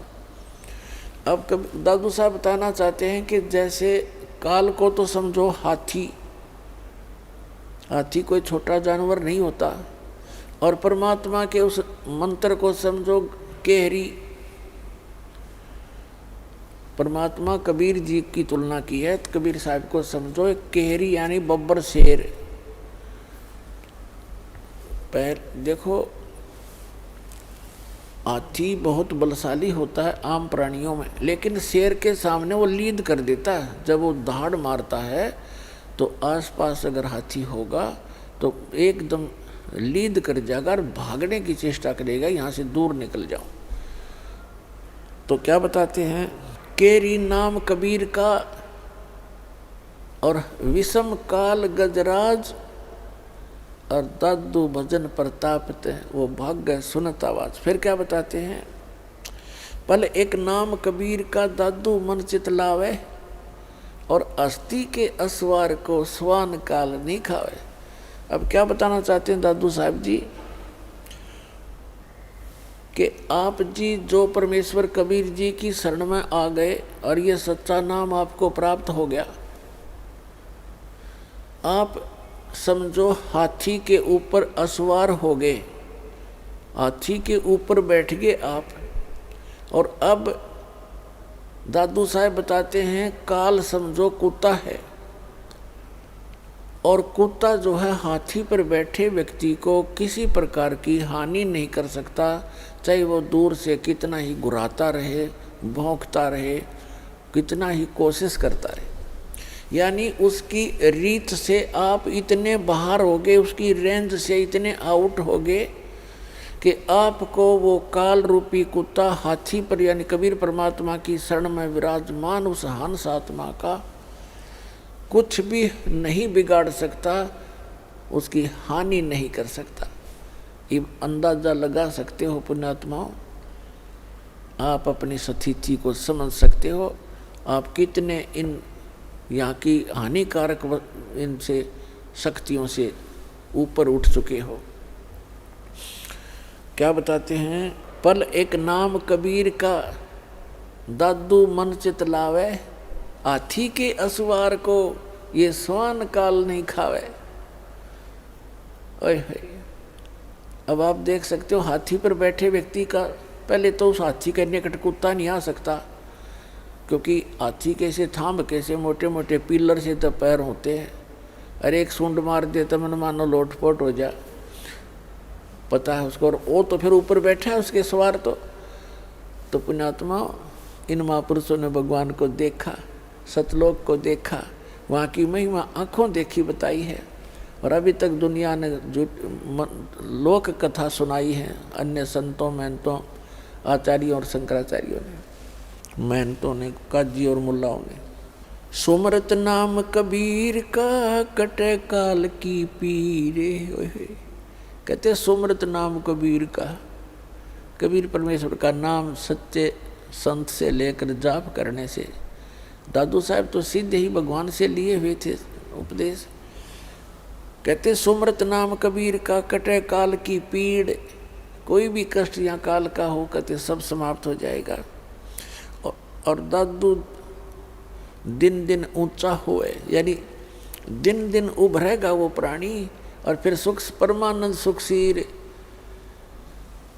अब दादू साहब बताना चाहते हैं कि जैसे काल को तो समझो हाथी, हाथी कोई छोटा जानवर नहीं होता, और परमात्मा के उस मंत्र को समझो केहरी। परमात्मा कबीर जी की तुलना की है, तो कबीर साहब को समझो एक केहरी यानी बब्बर शेर। देखो हाथी बहुत बलशाली होता है आम प्राणियों में, लेकिन शेर के सामने वो लीड कर देता है। जब वो दहाड़ मारता है तो आसपास अगर हाथी होगा तो एकदम लीड कर जाएगा और भागने की चेष्टा करेगा, यहाँ से दूर निकल जाओ। तो क्या बताते हैं, केरी नाम कबीर का और विषम काल गजराज और दादू भजन प्रताप वो भाग्य सुनत आवाज। फिर क्या बताते हैं, पल एक नाम कबीर का दादू मन चित लावे और अस्थि के असवार को स्वान काल नहीं खावे। अब क्या बताना चाहते हैं दादू साहब जी कि आप जी जो परमेश्वर कबीर जी की शरण में आ गए और ये सच्चा नाम आपको प्राप्त हो गया, आप समझो हाथी के ऊपर असवार हो गए, हाथी के ऊपर बैठ गए आप। और अब दादू साहब बताते हैं काल समझो कुत्ता है, और कुत्ता जो है हाथी पर बैठे व्यक्ति को किसी प्रकार की हानि नहीं कर सकता, चाहे वो दूर से कितना ही गुर्राता रहे, भौंकता रहे, कितना ही कोशिश करता रहे, यानी उसकी रीत से आप इतने बाहर हो गए, उसकी रेंज से इतने आउट हो गए कि आपको वो काल रूपी कुत्ता हाथी पर, यानी कबीर परमात्मा की शरण में विराजमान उस हंस आत्मा का कुछ भी नहीं बिगाड़ सकता, उसकी हानि नहीं कर सकता। ये अंदाजा लगा सकते हो पुण्यात्माओं, आप अपनी स्थिति को समझ सकते हो, आप कितने इन यहाँ की हानिकारक इनसे शक्तियों से ऊपर उठ चुके हो। क्या बताते हैं, पल एक नाम कबीर का दादू मन चित लावे, हाथी के असवार को ये स्वान काल नहीं खावे। ओए अब आप देख सकते हो हाथी पर बैठे व्यक्ति का, पहले तो उस हाथी के निकट कुत्ता नहीं आ सकता, क्योंकि हाथी कैसे थाम कैसे मोटे मोटे पिलर से तो पैर होते हैं, अरे एक सूंड मार दे तो मन मानो लोटपोट हो जा, पता है उसको। और वो तो फिर ऊपर बैठा है उसके सवार। तो पुण्यात्मा, इन महापुरुषों ने भगवान को देखा, सतलोक को देखा, वहाँ की महिमा आंखों देखी बताई है, और अभी तक दुनिया ने लोक कथा सुनाई है अन्य संतों महंतों आचार्यों और शंकराचार्यों ने, महंतों ने, काजी और मुल्लाओं ने। सुमरत नाम कबीर का कटे काल की पीरे, कहते सुमरत नाम कबीर का, कबीर परमेश्वर का नाम सच्चे संत से लेकर जाप करने से, दादू साहब तो सीधे ही भगवान से लिए हुए थे उपदेश। कहते सुमरत नाम कबीर का कटे काल की पीड़, कोई भी कष्ट या काल का हो कहते सब समाप्त हो जाएगा। और दादू दिन दिन ऊंचा होए, यानी दिन दिन उभरेगा वो प्राणी, और फिर सुख परमानंद सुखसीर।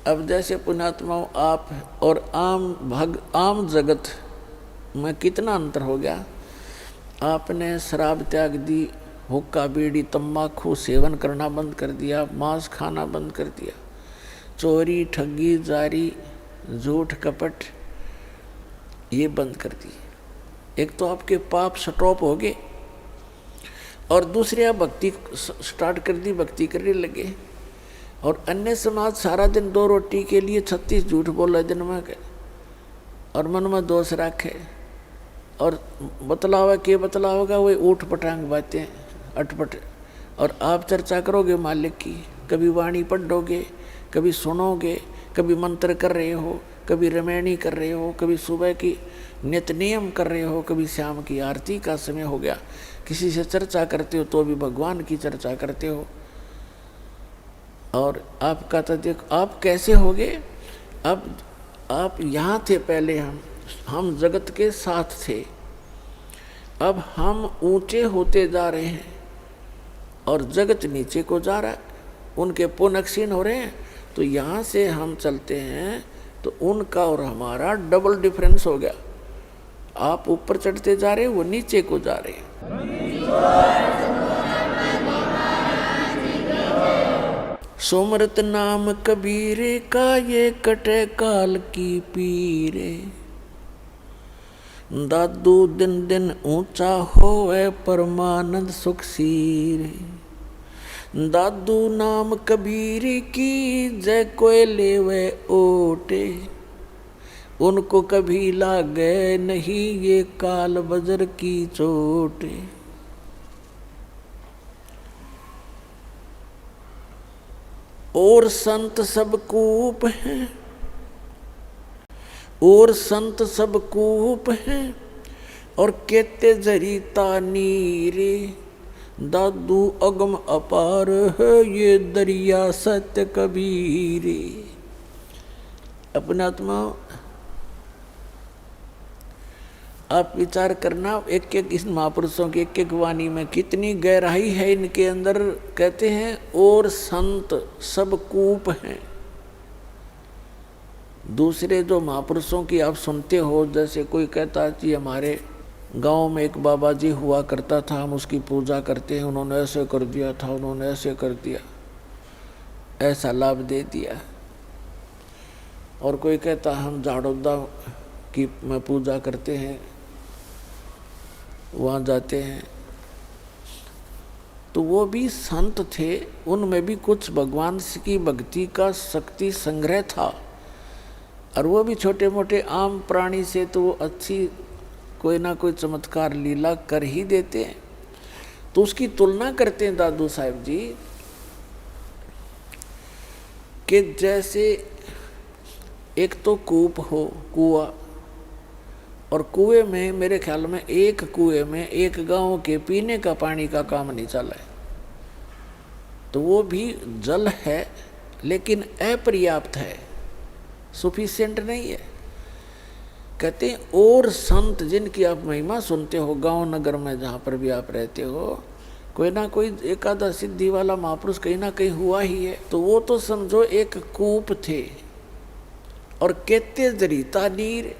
अब जैसे पुण्यात्माओं आप और आम जगत में कितना अंतर हो गया। आपने शराब त्याग दी, हुक्का बीड़ी तंबाकू सेवन करना बंद कर दिया, मांस खाना बंद कर दिया, चोरी ठगी जारी झूठ कपट ये बंद कर दिए। एक तो आपके पाप स्टॉप हो गए, और दूसरे आप भक्ति स्टार्ट कर दी, भक्ति करने लगे। और अन्य समाज सारा दिन 2 रोटी के लिए 36 झूठ बोले दिन में, और मन में दोष रखे, और बतलावा के बतलाओगा वही ऊट पटांग बातें अटपट। और आप चर्चा करोगे मालिक की, कभी वाणी पढ़ोगे, कभी सुनोगे, कभी मंत्र कर रहे हो, कभी रमैनी कर रहे हो, कभी सुबह की नित्य नियम कर रहे हो, कभी शाम की आरती का समय हो गया, किसी से चर्चा करते हो तो भी भगवान की चर्चा करते हो। और आपका तो देखो आप कैसे हो गए। अब आप यहाँ थे पहले, हम जगत के साथ थे, अब हम ऊंचे होते जा रहे हैं और जगत नीचे को जा रहा है, उनके पुण्य क्षीण हो रहे हैं। तो यहाँ से हम चलते हैं तो उनका और हमारा डबल डिफरेंस हो गया। आप ऊपर चढ़ते जा रहे हैं, वो नीचे को जा रहे हैं। सुमरत नाम कबीर का ये कटे काल की पीरे, दादू दिन दिन ऊंचा होए परमानंद सुखसीर। दादू नाम कबीर की जय कोय लेवे ओटे, उनको कभी लागे नहीं ये काल बजर की चोटे। और संत सब कूप हैं, और संत सब कूप हैं, और कहते जरीता नीरे। दादू अगम अपार है ये दरिया सत्य कबीरे। अपना आत्मा आप विचार करना, एक एक इस महापुरुषों की एक एक वाणी में कितनी गहराई है इनके अंदर। कहते हैं और संत सब कूप हैं। दूसरे जो महापुरुषों की आप सुनते हो, जैसे कोई कहता है कि हमारे गांव में एक बाबा जी हुआ करता था, हम उसकी पूजा करते हैं, उन्होंने ऐसे कर दिया था, उन्होंने ऐसे कर दिया, ऐसा लाभ दे दिया। और कोई कहता हम झाड़ोदा की में पूजा करते हैं, वहाँ जाते हैं, तो वो भी संत थे, उनमें भी कुछ भगवान की भक्ति का शक्ति संग्रह था। और वो भी छोटे मोटे आम प्राणी से तो वो अच्छी कोई ना कोई चमत्कार लीला कर ही देते हैं। तो उसकी तुलना करते हैं दादू साहब जी कि जैसे एक तो कूप हो, कुआं, और कुएं में मेरे ख्याल में एक कुएं में एक गांव के पीने का पानी का काम नहीं चला है, तो वो भी जल है लेकिन अपर्याप्त है, सफिशिएंट नहीं है। कहते हैं और संत जिनकी आप महिमा सुनते हो गांव नगर में जहाँ पर भी आप रहते हो, कोई ना कोई एकादा सिद्धि वाला महापुरुष कहीं ना कहीं हुआ ही है। तो वो तो समझो एक कूप थे, और कहते जरीता नीर,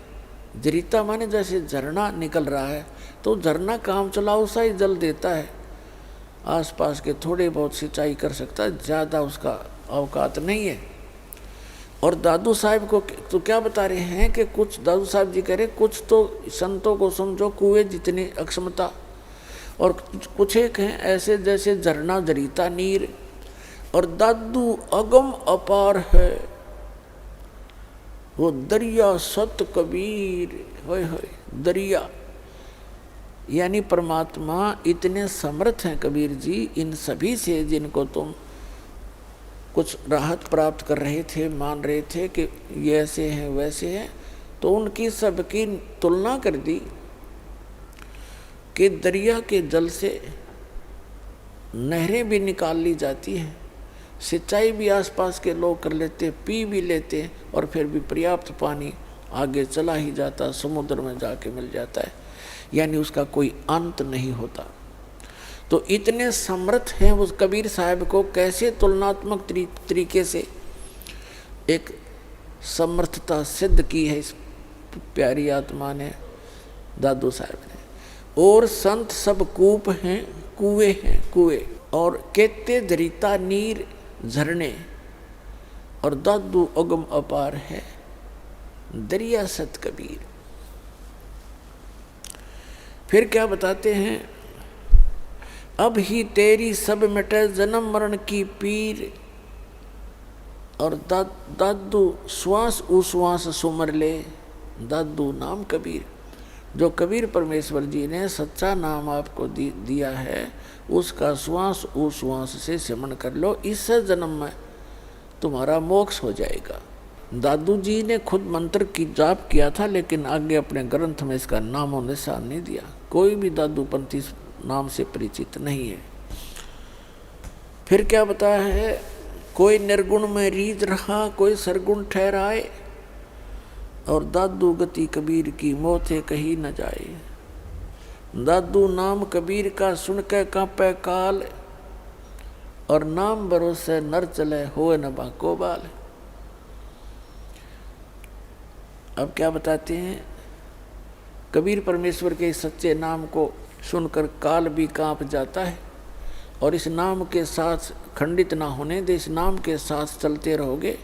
जरीता माने जैसे झरना निकल रहा है, तो झरना काम चलाओ सा ही जल देता है, आसपास के थोड़े बहुत सिंचाई कर सकता है, ज़्यादा उसका अवकात नहीं है। और दादू साहब को तो क्या बता रहे हैं कि कुछ दादू साहब जी कह रहे कुछ तो संतों को समझो कुएं जितनी अक्षमता, और कुछ एक हैं ऐसे जैसे झरना जरीता नीर, और दादू अगम अपार है, वो दरिया सत कबीर, होय होय दरिया। यानी परमात्मा इतने समर्थ हैं कबीर जी इन सभी से जिनको तुम कुछ राहत प्राप्त कर रहे थे, मान रहे थे कि ये ऐसे हैं वैसे हैं, तो उनकी सबकी तुलना कर दी कि दरिया के जल से नहरें भी निकाल ली जाती हैं, सिंचाई भी आसपास के लोग कर लेते, पी भी लेते, और फिर भी पर्याप्त पानी आगे चला ही जाता, समुद्र में जाके मिल जाता है, यानी उसका कोई अंत नहीं होता। तो इतने समर्थ हैं उस कबीर साहब को कैसे तुलनात्मक तरीके से एक समर्थता सिद्ध की है इस प्यारी आत्मा ने, दादू साहब ने। और संत सब कूप हैं, कुएं हैं, कुएं, और कहते जरीता नीर झरने, और दादू अगम अपार है, दरिया सत कबीर। फिर क्या बताते हैं, अब ही तेरी सब मिटे जन्म मरण की पीर, और दादू श्वास उश्वास सुमर ले, दादू नाम कबीर। जो कबीर परमेश्वर जी ने सच्चा नाम आपको दिया है, उसका श्वास उश्वास से सिमरण कर लो, इस जन्म में तुम्हारा मोक्ष हो जाएगा। दादू जी ने खुद मंत्र की जाप किया था, लेकिन आगे अपने ग्रंथ में इसका नामो निशान नहीं दिया। कोई भी दादू पंथी नाम से परिचित नहीं है। फिर क्या बताया है, कोई निर्गुण में रीझ रहा, कोई सरगुण ठहराए, और दादू गति कबीर की मोथे कही न जाए। दादू नाम कबीर का सुन के कांपे काल, और नाम भरोसे नर चले होए न बाको बाल। अब क्या बताते हैं, कबीर परमेश्वर के सच्चे नाम को सुनकर काल भी कांप जाता है, और इस नाम के साथ खंडित ना होने दे, इस नाम के साथ चलते रहोगे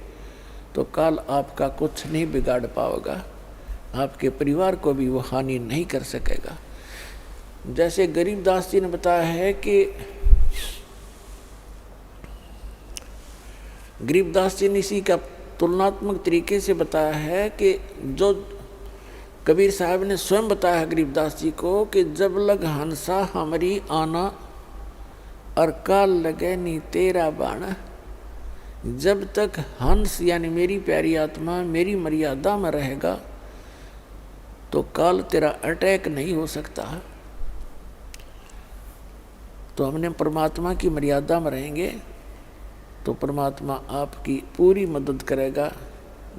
तो काल आपका कुछ नहीं बिगाड़ पाएगा, आपके परिवार को भी वो हानि नहीं कर सकेगा। जैसे गरीबदास जी ने बताया है कि गरीबदास जी ने इसी का तुलनात्मक तरीके से बताया है कि जो कबीर साहब ने स्वयं बताया गरीबदास जी को कि जब लग हंसा हमारी आना, और काल लगे नी तेरा बाणा। जब तक हंस यानी मेरी प्यारी आत्मा मेरी मर्यादा में रहेगा तो काल तेरा अटैक नहीं हो सकता। तो हमने परमात्मा की मर्यादा में रहेंगे तो परमात्मा आपकी पूरी मदद करेगा।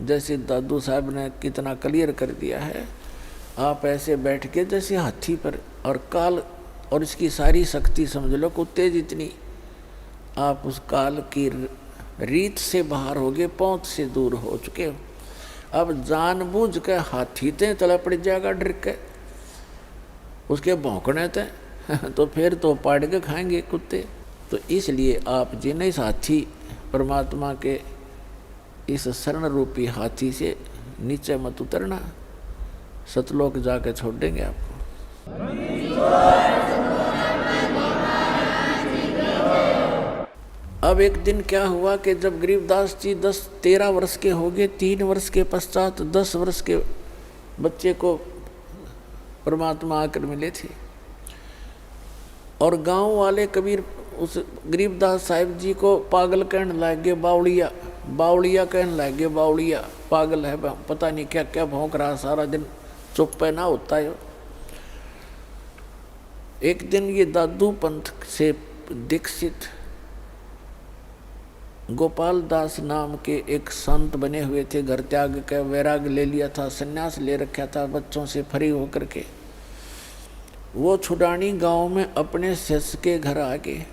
जैसे दादू साहब ने कितना क्लियर कर दिया है, आप ऐसे बैठ के जैसे हाथी पर, और काल और इसकी सारी शक्ति समझ लो कुत्ते जितनी, आप उस काल की रीत से बाहर हो गए, पहुंच से दूर हो चुके हो। अब जानबूझ के हाथी ते तला पड़ जाएगा डर के, उसके भौंकने ते तो फिर तो पाड़ के खाएंगे कुत्ते। तो इसलिए आप जिन्हें इस हाथी परमात्मा के इस शरण रूपी हाथी से नीचे मत उतरना, सतलोक जाके छोड़ देंगे आपको। अब एक दिन क्या हुआ कि जब गरीबदास जी 10-13 वर्ष के हो गए, 3 वर्ष के पश्चात 10 वर्ष के बच्चे को परमात्मा आकर मिले थे। और गांव वाले कबीर उस गरीबदास साहिब जी को पागल कहने लगे, बावड़िया बावड़िया कहने लगे, बावड़िया पागल है, पता नहीं क्या क्या भौंक रहा सारा दिन, चुप पे ना होता है। एक दिन ये दादू पंथ से दीक्षित गोपाल दास नाम के एक संत बने हुए थे, घर त्याग के वैराग ले लिया था, सन्यास ले रखा था बच्चों से फ्री होकर के। वो छुडानी गांव में अपने शिष्य के घर आ गए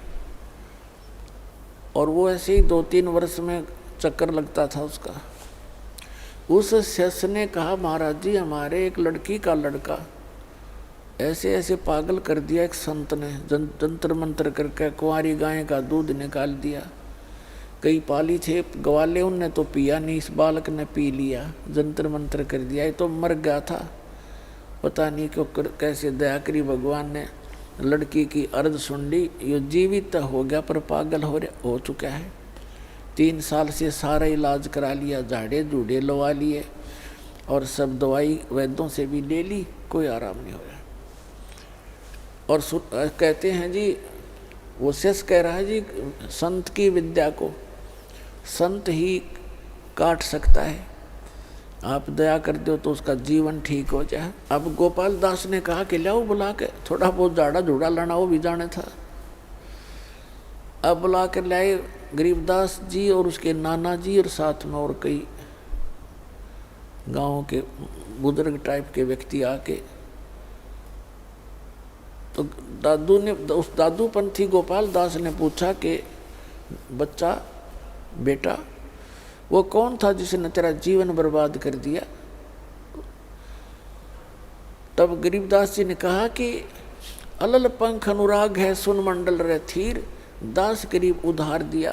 और वो ऐसे ही 2-3 वर्ष में चक्कर लगता था उसका। उस शिष्य ने कहा, महाराज जी हमारे एक लड़की का लड़का ऐसे ऐसे पागल कर दिया, एक संत ने जंतर मंत्र करके कुंवारी गाय का दूध निकाल दिया, कई पाली थे ग्वाले उनने तो पिया नहीं, इस बालक ने पी लिया, जंतर मंत्र कर दिया, ये तो मर गया था, पता नहीं क्यों कैसे दया करी भगवान ने, लड़की की अर्ज सुन ली, ये जीवित हो गया पर पागल हो चुका है। 3 साल से सारा इलाज करा लिया, झाड़े झूड़े लवा लिए और सब दवाई वैद्यों से भी ले ली, कोई आराम नहीं होया। और कहते हैं जी, वो शेष कह रहा है जी, संत की विद्या को संत ही काट सकता है, आप दया कर दो तो उसका जीवन ठीक हो जाए। अब गोपाल दास ने कहा कि लाओ बुला के, थोड़ा बहुत झाड़ा झूड़ा लाना वो भी जाने था। अब बुला कर लाए गरीबदास जी और उसके नाना जी और साथ में और कई गांव के बुजुर्ग टाइप के व्यक्ति आके। तो उस दादू पंथी गोपाल दास ने पूछा कि बच्चा बेटा वो कौन था जिसने तेरा जीवन बर्बाद कर दिया? तब गरीबदास जी ने कहा कि अलल पंख अनुराग है सुन मंडल रे थीर, दास गरीब उधार दिया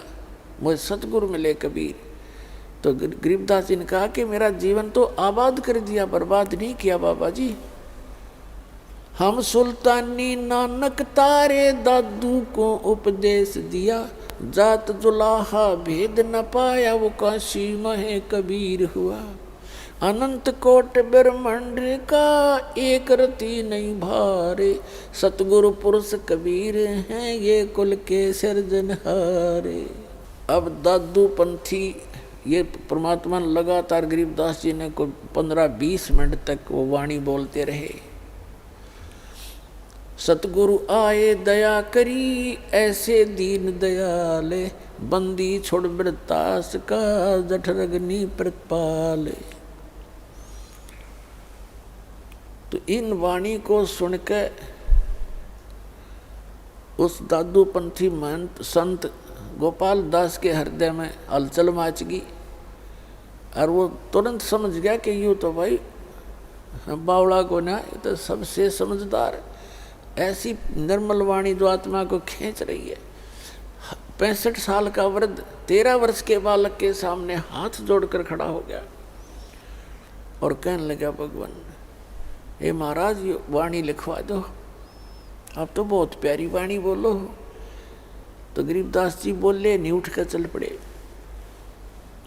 मुझे सतगुरु मिले कबीर। तो गरीबदास जी ने कहा कि मेरा जीवन तो आबाद कर दिया, बर्बाद नहीं किया बाबा जी। हम सुल्तानी नानक तारे दादू को उपदेश दिया, जात जुलाहा भेद न पाया वो काशी महे कबीर हुआ। अनंत कोट ब्रह्मांड का एक रति नहीं भारे, सतगुरु पुरुष कबीर हैं ये कुल के सिरजनहारे। अब दादू पंथी ये परमात्मा लगातार गरीबदास जी ने को 15-20 मिनट तक वो वाणी बोलते रहे। सतगुरु आए दया करी ऐसे दीन दयाले, बंदी छोड़ वृतास का जठरग्नि प्रतिपाले। तो इन वाणी को सुनकर उस दादू पंथी महंत संत गोपाल दास के हृदय में हलचल मच गई और वो तुरंत समझ गया कि यूँ तो भाई बावड़ा को ना, ये तो सबसे समझदार ऐसी निर्मल वाणी जो आत्मा को खींच रही है। 65 साल का वृद्ध 13 वर्ष के बालक के सामने हाथ जोड़कर खड़ा हो गया और कहने लगा, भगवान हे महाराज ये वाणी लिखवा दो, आप तो बहुत प्यारी वाणी बोलो। तो गरीबदास जी बोले नहीं, उठ कर चल पड़े।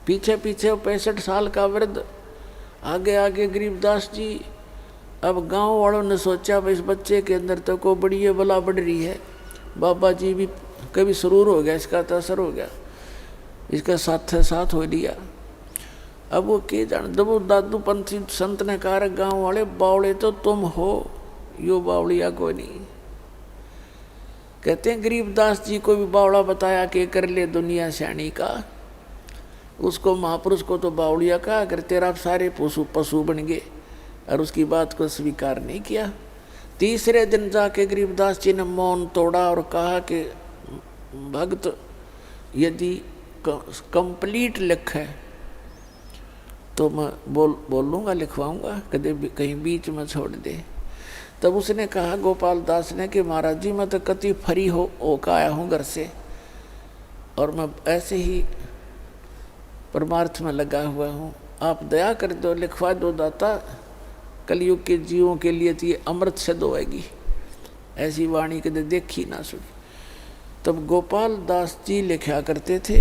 पीछे पीछे 65 साल का वृद्ध, आगे आगे गरीबदास जी। अब गांव वालों ने सोचा भाई इस बच्चे के अंदर तो को बड़ी ये बला बढ़ रही है, बाबा जी भी कभी सुरूर हो गया, इसका तो असर हो गया, इसका साथ हो लिया। अब वो के जान दबो दादू पंथी संत ने कहा, गांव वाले बावड़े तो तुम हो, यो बावड़िया कोई नहीं। कहते हैं गरीबदास जी को भी बावड़ा बताया कि कर ले दुनिया श्याणी का, उसको महापुरुष को तो बावड़िया का, अगर तेरा सारे पशु बन गए और उसकी बात को स्वीकार नहीं किया। तीसरे दिन जाके गरीबदास जी ने मौन तोड़ा और कहा कि भक्त यदि कंप्लीट लिख है तो मैं बोलूँगा, लिखवाऊँगा, कभी कहीं बीच में छोड़ दे। तब उसने कहा गोपाल दास ने कि महाराज जी मैं तो कति फरी होकर आया हूँ घर से और मैं ऐसे ही परमार्थ में लगा हुआ हूँ, आप दया कर दो, लिखवा दो दाता, कलयुग के जीवों के लिए तो ये अमृत सिद्ध होएगी, ऐसी वाणी कदे देखी ना सुनी। तब गोपाल दास जी लिखा करते थे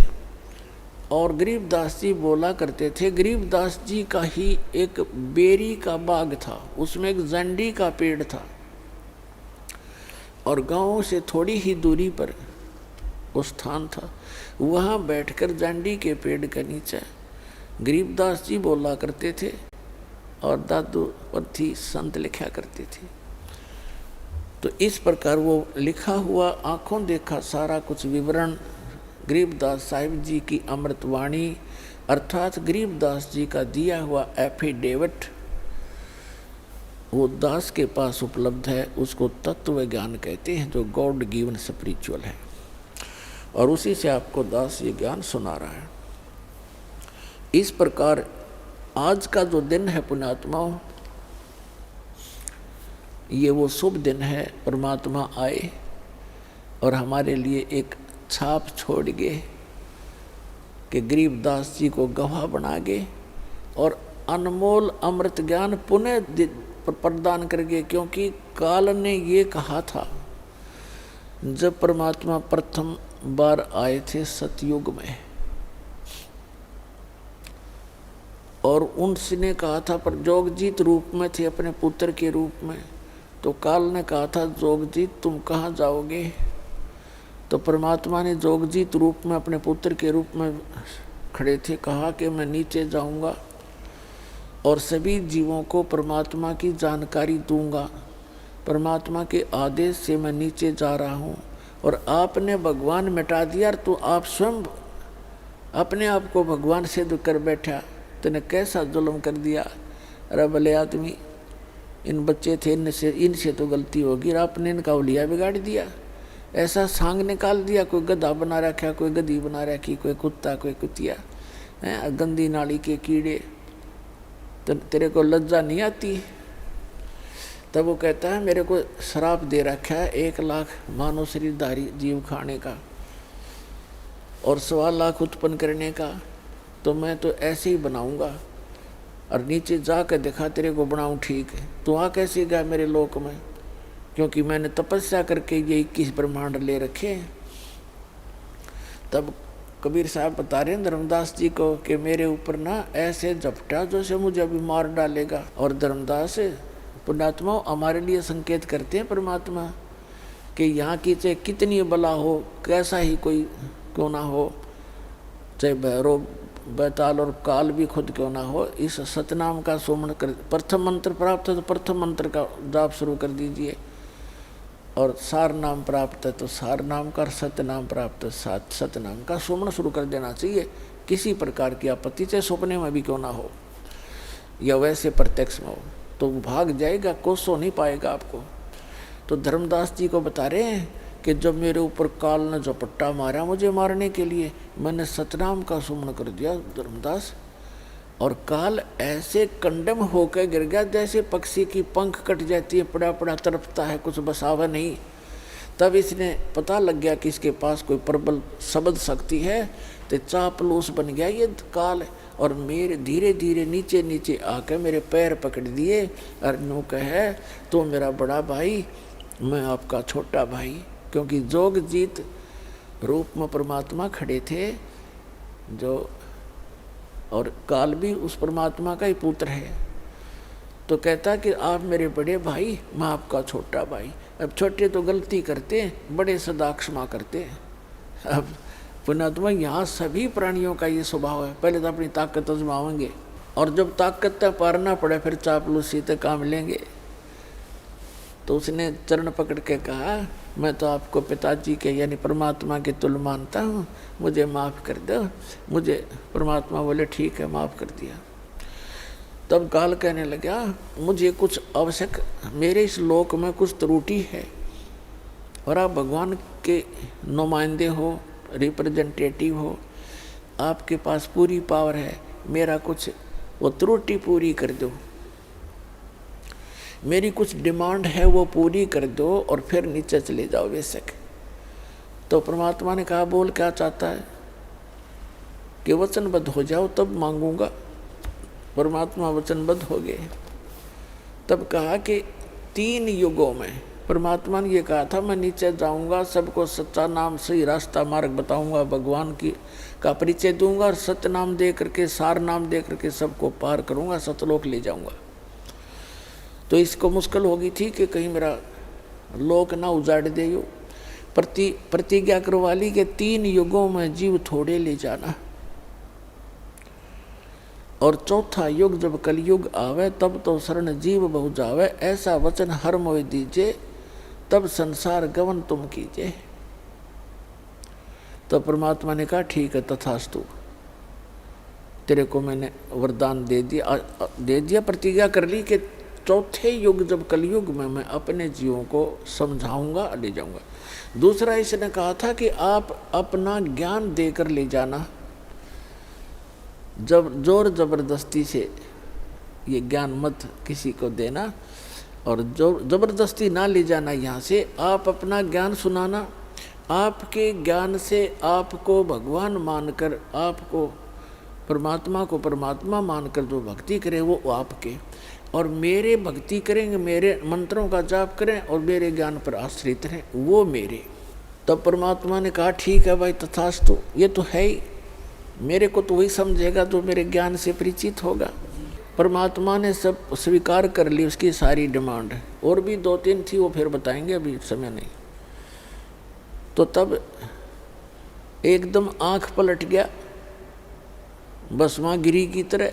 और गरीबदास जी बोला करते थे। गरीबदास जी का ही एक बेरी का बाग था, उसमें एक जंडी का पेड़ था और गांव से थोड़ी ही दूरी पर वो स्थान था। वहाँ बैठकर जंडी के पेड़ के नीचे गरीबदास जी बोला करते थे और दादू पर्थी संत लिखा करते थे। तो इस प्रकार वो लिखा हुआ आंखों देखा सारा कुछ विवरण गरीबदास साहिब जी की अमृतवाणी अर्थात गरीबदास जी का दिया हुआ एफिडेविट वो दास के पास उपलब्ध है। उसको तत्व ज्ञान कहते हैं, जो गॉड गिवन स्पिरिचुअल है, और उसी से आपको दास ये ज्ञान सुना रहा है। इस प्रकार आज का जो दिन है पुण्यात्माओं, ये वो शुभ दिन है। परमात्मा आए और हमारे लिए एक छाप छोड़ गए कि गरीबदास जी को गवाह बना गए और अनमोल अमृत ज्ञान पुनः प्रदान कर गए। क्योंकि काल ने ये कहा था जब परमात्मा प्रथम बार आए थे सतयुग में, और उनसे कहा था पर जोगजीत रूप में थे अपने पुत्र के रूप में, तो काल ने कहा था जोगजीत तुम कहाँ जाओगे। तो परमात्मा ने जोगजीत रूप में अपने पुत्र के रूप में खड़े थे, कहा कि मैं नीचे जाऊंगा और सभी जीवों को परमात्मा की जानकारी दूंगा। परमात्मा के आदेश से मैं नीचे जा रहा हूँ और आपने भगवान मिटा दिया, तो आप स्वयं अपने आप को भगवान सिद्ध कर बैठा। तूने कैसा जुल्म कर दिया। अरे भले आदमी, इन बच्चे थे, इनसे तो गलती होगी, आपने इनका उलिया बिगाड़ दिया, ऐसा सांग निकाल दिया। कोई गधा बना रखा, कोई गधी बना रखी, कोई कुत्ता, कोई कुतिया, गंदी नाली के कीड़े, तो तेरे को लज्जा नहीं आती। तब वो कहता है मेरे को श्राप दे रखा है 1 लाख मानव शरीरधारी जीव खाने का और 1.25 लाख उत्पन्न करने का, तो मैं तो ऐसे ही बनाऊंगा और नीचे जाकर देखा तेरे को बनाऊं ठीक है। तो आ कैसे गया मेरे लोक में, क्योंकि मैंने तपस्या करके ये 21 ब्रह्मांड ले रखे हैं। तब कबीर साहब बता रहे हैं धर्मदास जी को कि मेरे ऊपर ना ऐसे झपटा जैसे मुझे अभी मार डालेगा। और धर्मदास पुण्यात्मा हमारे लिए संकेत करते हैं परमात्मा कि यहाँ की चाहे कितनी बला हो, कैसा ही कोई क्यों ना हो, चाहे भैरव बैताल और काल भी खुद क्यों ना हो, इस सतनाम का सुमन कर। प्रथम मंत्र प्राप्त है तो प्रथम मंत्र का जाप शुरू कर दीजिए, और सार नाम प्राप्त है तो सार नाम का, सत्य नाम प्राप्त है सत्य नाम का सुमन शुरू कर देना चाहिए। किसी प्रकार की आपत्ति चाहे सपने में भी क्यों ना हो या वैसे प्रत्यक्ष में हो, तो भाग जाएगा, कोसो नहीं पाएगा आपको। तो धर्मदास जी को बता रहे हैं कि जब मेरे ऊपर काल ने झपट्टा मारा मुझे मारने के लिए, मैंने सतनाम का सुमन कर दिया धर्मदास, और काल ऐसे कंडम होकर गिर गया जैसे पक्षी की पंख कट जाती है, पड़ा पड़ा तड़पता है, कुछ बसावा नहीं। तब इसने पता लग गया कि इसके पास कोई प्रबल शब्द शक्ति है, तो चापलूस बन गया ये काल, और मेरे धीरे धीरे नीचे नीचे आकर मेरे पैर पकड़ दिए और नो कहे तो मेरा बड़ा भाई, मैं आपका छोटा भाई। क्योंकि जोगजीत रूप में परमात्मा खड़े थे जो, और काल भी उस परमात्मा का ही पुत्र है। तो कहता कि आप मेरे बड़े भाई, मैं आपका छोटा भाई। अब छोटे तो गलती करते हैं, बड़े सदा क्षमा करते हैं। अब पुण्यात्मा यहाँ सभी प्राणियों का ये स्वभाव है, पहले तो अपनी ताकत आजमाएंगे और जब ताकत तक पारना पड़े फिर चापलूसी तक काम लेंगे। तो उसने चरण पकड़ के कहा मैं तो आपको पिताजी के यानी परमात्मा के तुल्य मानता हूँ, मुझे माफ़ कर दो। मुझे परमात्मा बोले ठीक है, माफ़ कर दिया। तब काल कहने लगा मुझे कुछ आवश्यक, मेरे इस लोक में कुछ त्रुटि है और आप भगवान के नुमाइंदे हो, रिप्रेजेंटेटिव हो, आपके पास पूरी पावर है, मेरा कुछ वो त्रुटि पूरी कर दो, मेरी कुछ डिमांड है वो पूरी कर दो और फिर नीचे चले जाओ बेशक। तो परमात्मा ने कहा बोल क्या चाहता है कि वचनबद्ध हो जाओ तब मांगूंगा। परमात्मा वचनबद्ध हो गए तब कहा कि 3 युगों में परमात्मा ने ये कहा था, मैं नीचे जाऊंगा, सबको सच्चा नाम सही रास्ता मार्ग बताऊंगा, भगवान की का परिचय दूंगा और सत्य नाम दे करके, सार नाम दे करके सबको पार करूंगा, सतलोक ले जाऊंगा। तो इसको मुश्किल होगी थी कि कहीं मेरा लोक ना उजाड़ दे। प्रतिज्ञा करवा ली कि 3 युगों में जीव थोड़े ले जाना, और चौथा युग जब कलयुग आवे तब तो शरण जीव बहु जावे, ऐसा वचन हर मोह दीजिए, तब संसार गवन तुम कीजिए। तो परमात्मा ने कहा ठीक है तथास्तु, तेरे को मैंने वरदान दे दिया, प्रतिज्ञा कर ली कि चौथे युग जब कलयुग में मैं अपने जीवों को समझाऊंगा, ले जाऊंगा। दूसरा इसने कहा था कि आप अपना ज्ञान देकर ले जाना, जब जोर जबरदस्ती से ये ज्ञान मत किसी को देना, और जो जबरदस्ती ना ले जाना यहाँ से। आप अपना ज्ञान सुनाना, आपके ज्ञान से आपको भगवान मानकर, आपको परमात्मा को परमात्मा मानकर जो भक्ति करे वो आपके, और मेरे भक्ति करेंगे, मेरे मंत्रों का जाप करें और मेरे ज्ञान पर आश्रित रहें, वो मेरे। तब परमात्मा ने कहा ठीक है भाई तथास्तु, ये तो है ही, मेरे को तो वही समझेगा जो मेरे ज्ञान से परिचित होगा। परमात्मा ने सब स्वीकार कर ली, उसकी सारी डिमांड। और भी 2-3 थी, वो फिर बताएंगे, अभी समय नहीं। तो तब एकदम आंख पलट गया भस्मागिरी की तरह,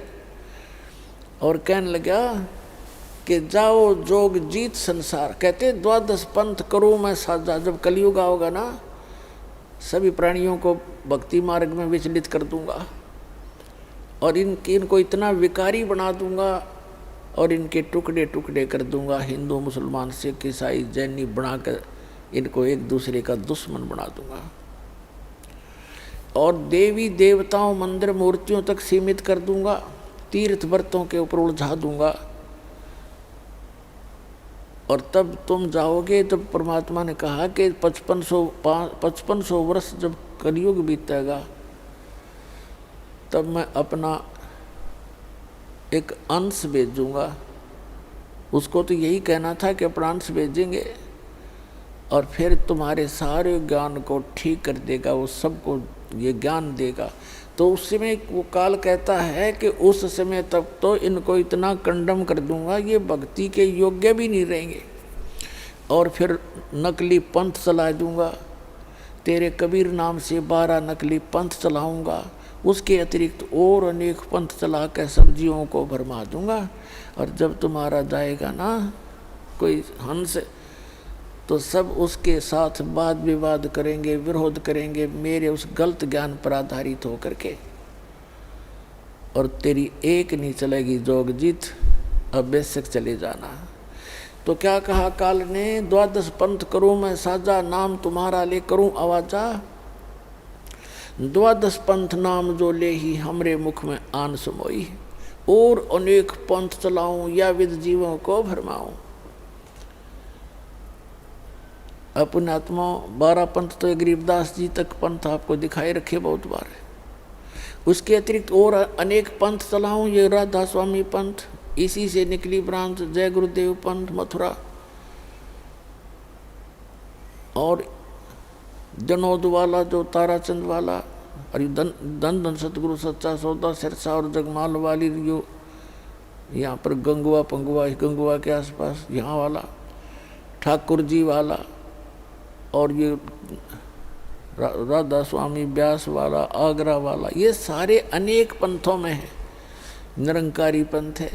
और कहने लगा कि जाओ जोग जीत संसार। कहते 12 पंथ करूँ मैं साझा, जब कलयुग आओगा ना सभी प्राणियों को भक्ति मार्ग में विचलित कर दूंगा, और इनको इतना विकारी बना दूंगा, और इनके टुकड़े टुकड़े कर दूंगा, हिंदू मुसलमान सिख ईसाई जैनी बनाकर इनको एक दूसरे का दुश्मन बना दूंगा, और देवी देवताओं मंदिर मूर्तियों तक सीमित कर दूंगा, तीर्थ व्रतों के ऊपर उलझा दूंगा। और तब तुम जाओगे, तब परमात्मा ने कहा कि 5500 वर्ष जब कलयुग बीतेगा, तब मैं अपना एक अंश भेजूंगा। उसको तो यही कहना था कि अपना अंश भेजेंगे और फिर तुम्हारे सारे ज्ञान को ठीक कर देगा, वो सबको ये ज्ञान देगा। तो उस समय वो काल कहता है कि उस समय तक तो इनको इतना कंडम कर दूंगा, ये भक्ति के योग्य भी नहीं रहेंगे, और फिर नकली पंथ चला दूंगा, तेरे कबीर नाम से 12 नकली पंथ चलाऊंगा, उसके अतिरिक्त और अनेक पंथ चला कर सब्जियों को भरमा दूंगा। और जब तुम्हारा जाएगा ना कोई हंस, तो सब उसके साथ वाद विवाद करेंगे, विरोध करेंगे मेरे उस गलत ज्ञान पर आधारित होकर के, और तेरी एक नहीं चलेगी जोगजीत, अब बेशक चले जाना। तो क्या कहा काल ने, 12 पंथ करूं मैं साझा, नाम तुम्हारा ले करूं आवाजा, 12 पंथ नाम जो ले ही हमरे मुख में आन समोई, और अनेक पंथ चलाऊं या विद जीवों को भरमाऊं। अपने आत्मा 12 पंथ तो गरीबदास जी तक पंथ आपको दिखाई रखे बहुत बार है, उसके अतिरिक्त और अनेक पंथ चलाऊं, ये राधा स्वामी पंथ, इसी से निकली ब्रांच जय गुरुदेव पंथ मथुरा, और जनोद वाला जो ताराचंद वाला, और धन धन सतगुरु सच्चा सौदा सिरसा और जगमाल वाली जो यहाँ पर गंगुआ पंगुआ, गंगुआ के आसपास यहाँ वाला, ठाकुर जी वाला, और ये राधा स्वामी ब्यास वाला, आगरा वाला, ये सारे अनेक पंथों में है, निरंकारी पंथ है।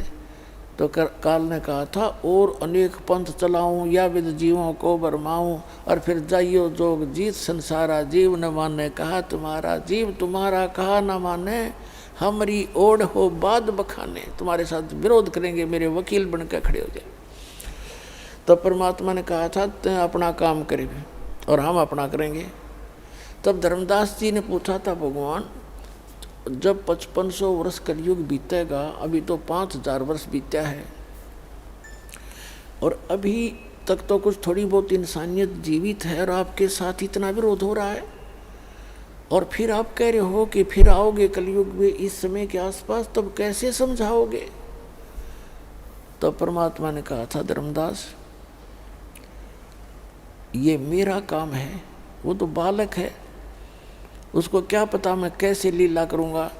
तो काल ने कहा था और अनेक पंथ चलाऊं या विद जीवों को भरमाऊं, और फिर जाइयो जोग जीत संसारा, जीव न माने कहा तुम्हारा, जीव तुम्हारा कहा न माने, हमारी ओढ़ हो बाद बखाने, तुम्हारे साथ विरोध करेंगे, मेरे वकील बनकर खड़े हो जाए। तो परमात्मा ने कहा था तुम अपना काम करे और हम अपना करेंगे। तब धर्मदास जी ने पूछा था, भगवान जब 5500 वर्ष कलयुग बीतेगा, अभी तो 5000 वर्ष बीता है, और अभी तक तो कुछ थोड़ी बहुत इंसानियत जीवित है, और आपके साथ इतना विरोध हो रहा है, और फिर आप कह रहे हो कि फिर आओगे कलयुग में इस समय के आसपास, तब कैसे समझाओगे? तो परमात्मा ने कहा था, धर्मदास ये मेरा काम है, वो तो बालक है, उसको क्या पता मैं कैसे लीला करूँगा।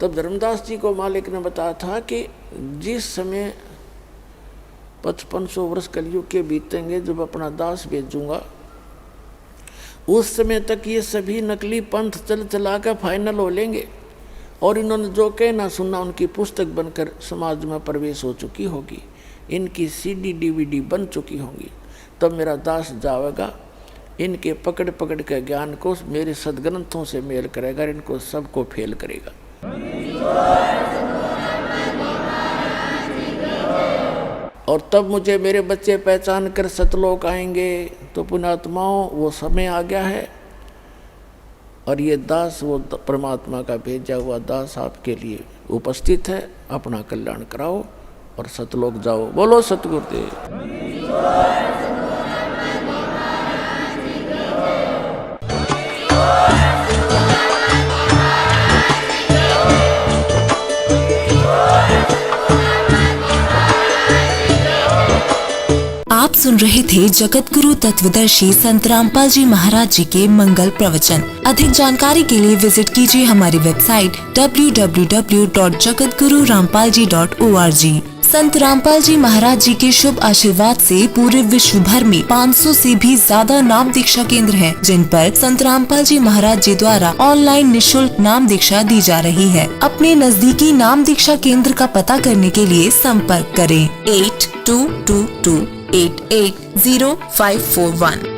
तब धर्मदास जी को मालिक ने बताया था कि जिस समय 5500 वर्ष कलयुग के बीतेंगे, जब अपना दास भेजूंगा, उस समय तक ये सभी नकली पंथ चल चला कर फाइनल हो लेंगे और इन्होंने जो कहना सुनना उनकी पुस्तक बनकर समाज में प्रवेश हो चुकी होगी, इनकी CD DVD बन चुकी होंगी। तब मेरा दास जाएगा, इनके पकड़ पकड़ के ज्ञान को मेरे सदग्रंथों से मेल करेगा, इनको सबको फेल करेगा। और तब मुझे मेरे बच्चे पहचान कर सतलोक आएंगे। तो पुण्यात्माओं, वो समय आ गया है और ये दास, वो परमात्मा का भेजा हुआ दास आपके लिए उपस्थित है। अपना कल्याण कराओ और सतलोक जाओ। बोलो सतगुरुदेव। आप सुन रहे थे जगत गुरु तत्वदर्शी संत रामपाल जी महाराज जी के मंगल प्रवचन। अधिक जानकारी के लिए विजिट कीजिए हमारी वेबसाइट www.jagatgururampalji.org। संत रामपाल जी महाराज जी के शुभ आशीर्वाद से पूरे विश्व भर में 500 से भी ज्यादा नाम दीक्षा केंद्र हैं, जिन पर संत रामपाल जी महाराज जी द्वारा ऑनलाइन निशुल्क नाम दीक्षा दी जा रही है। अपने नजदीकी नाम दीक्षा केंद्र का पता करने के लिए संपर्क करें 8222880541।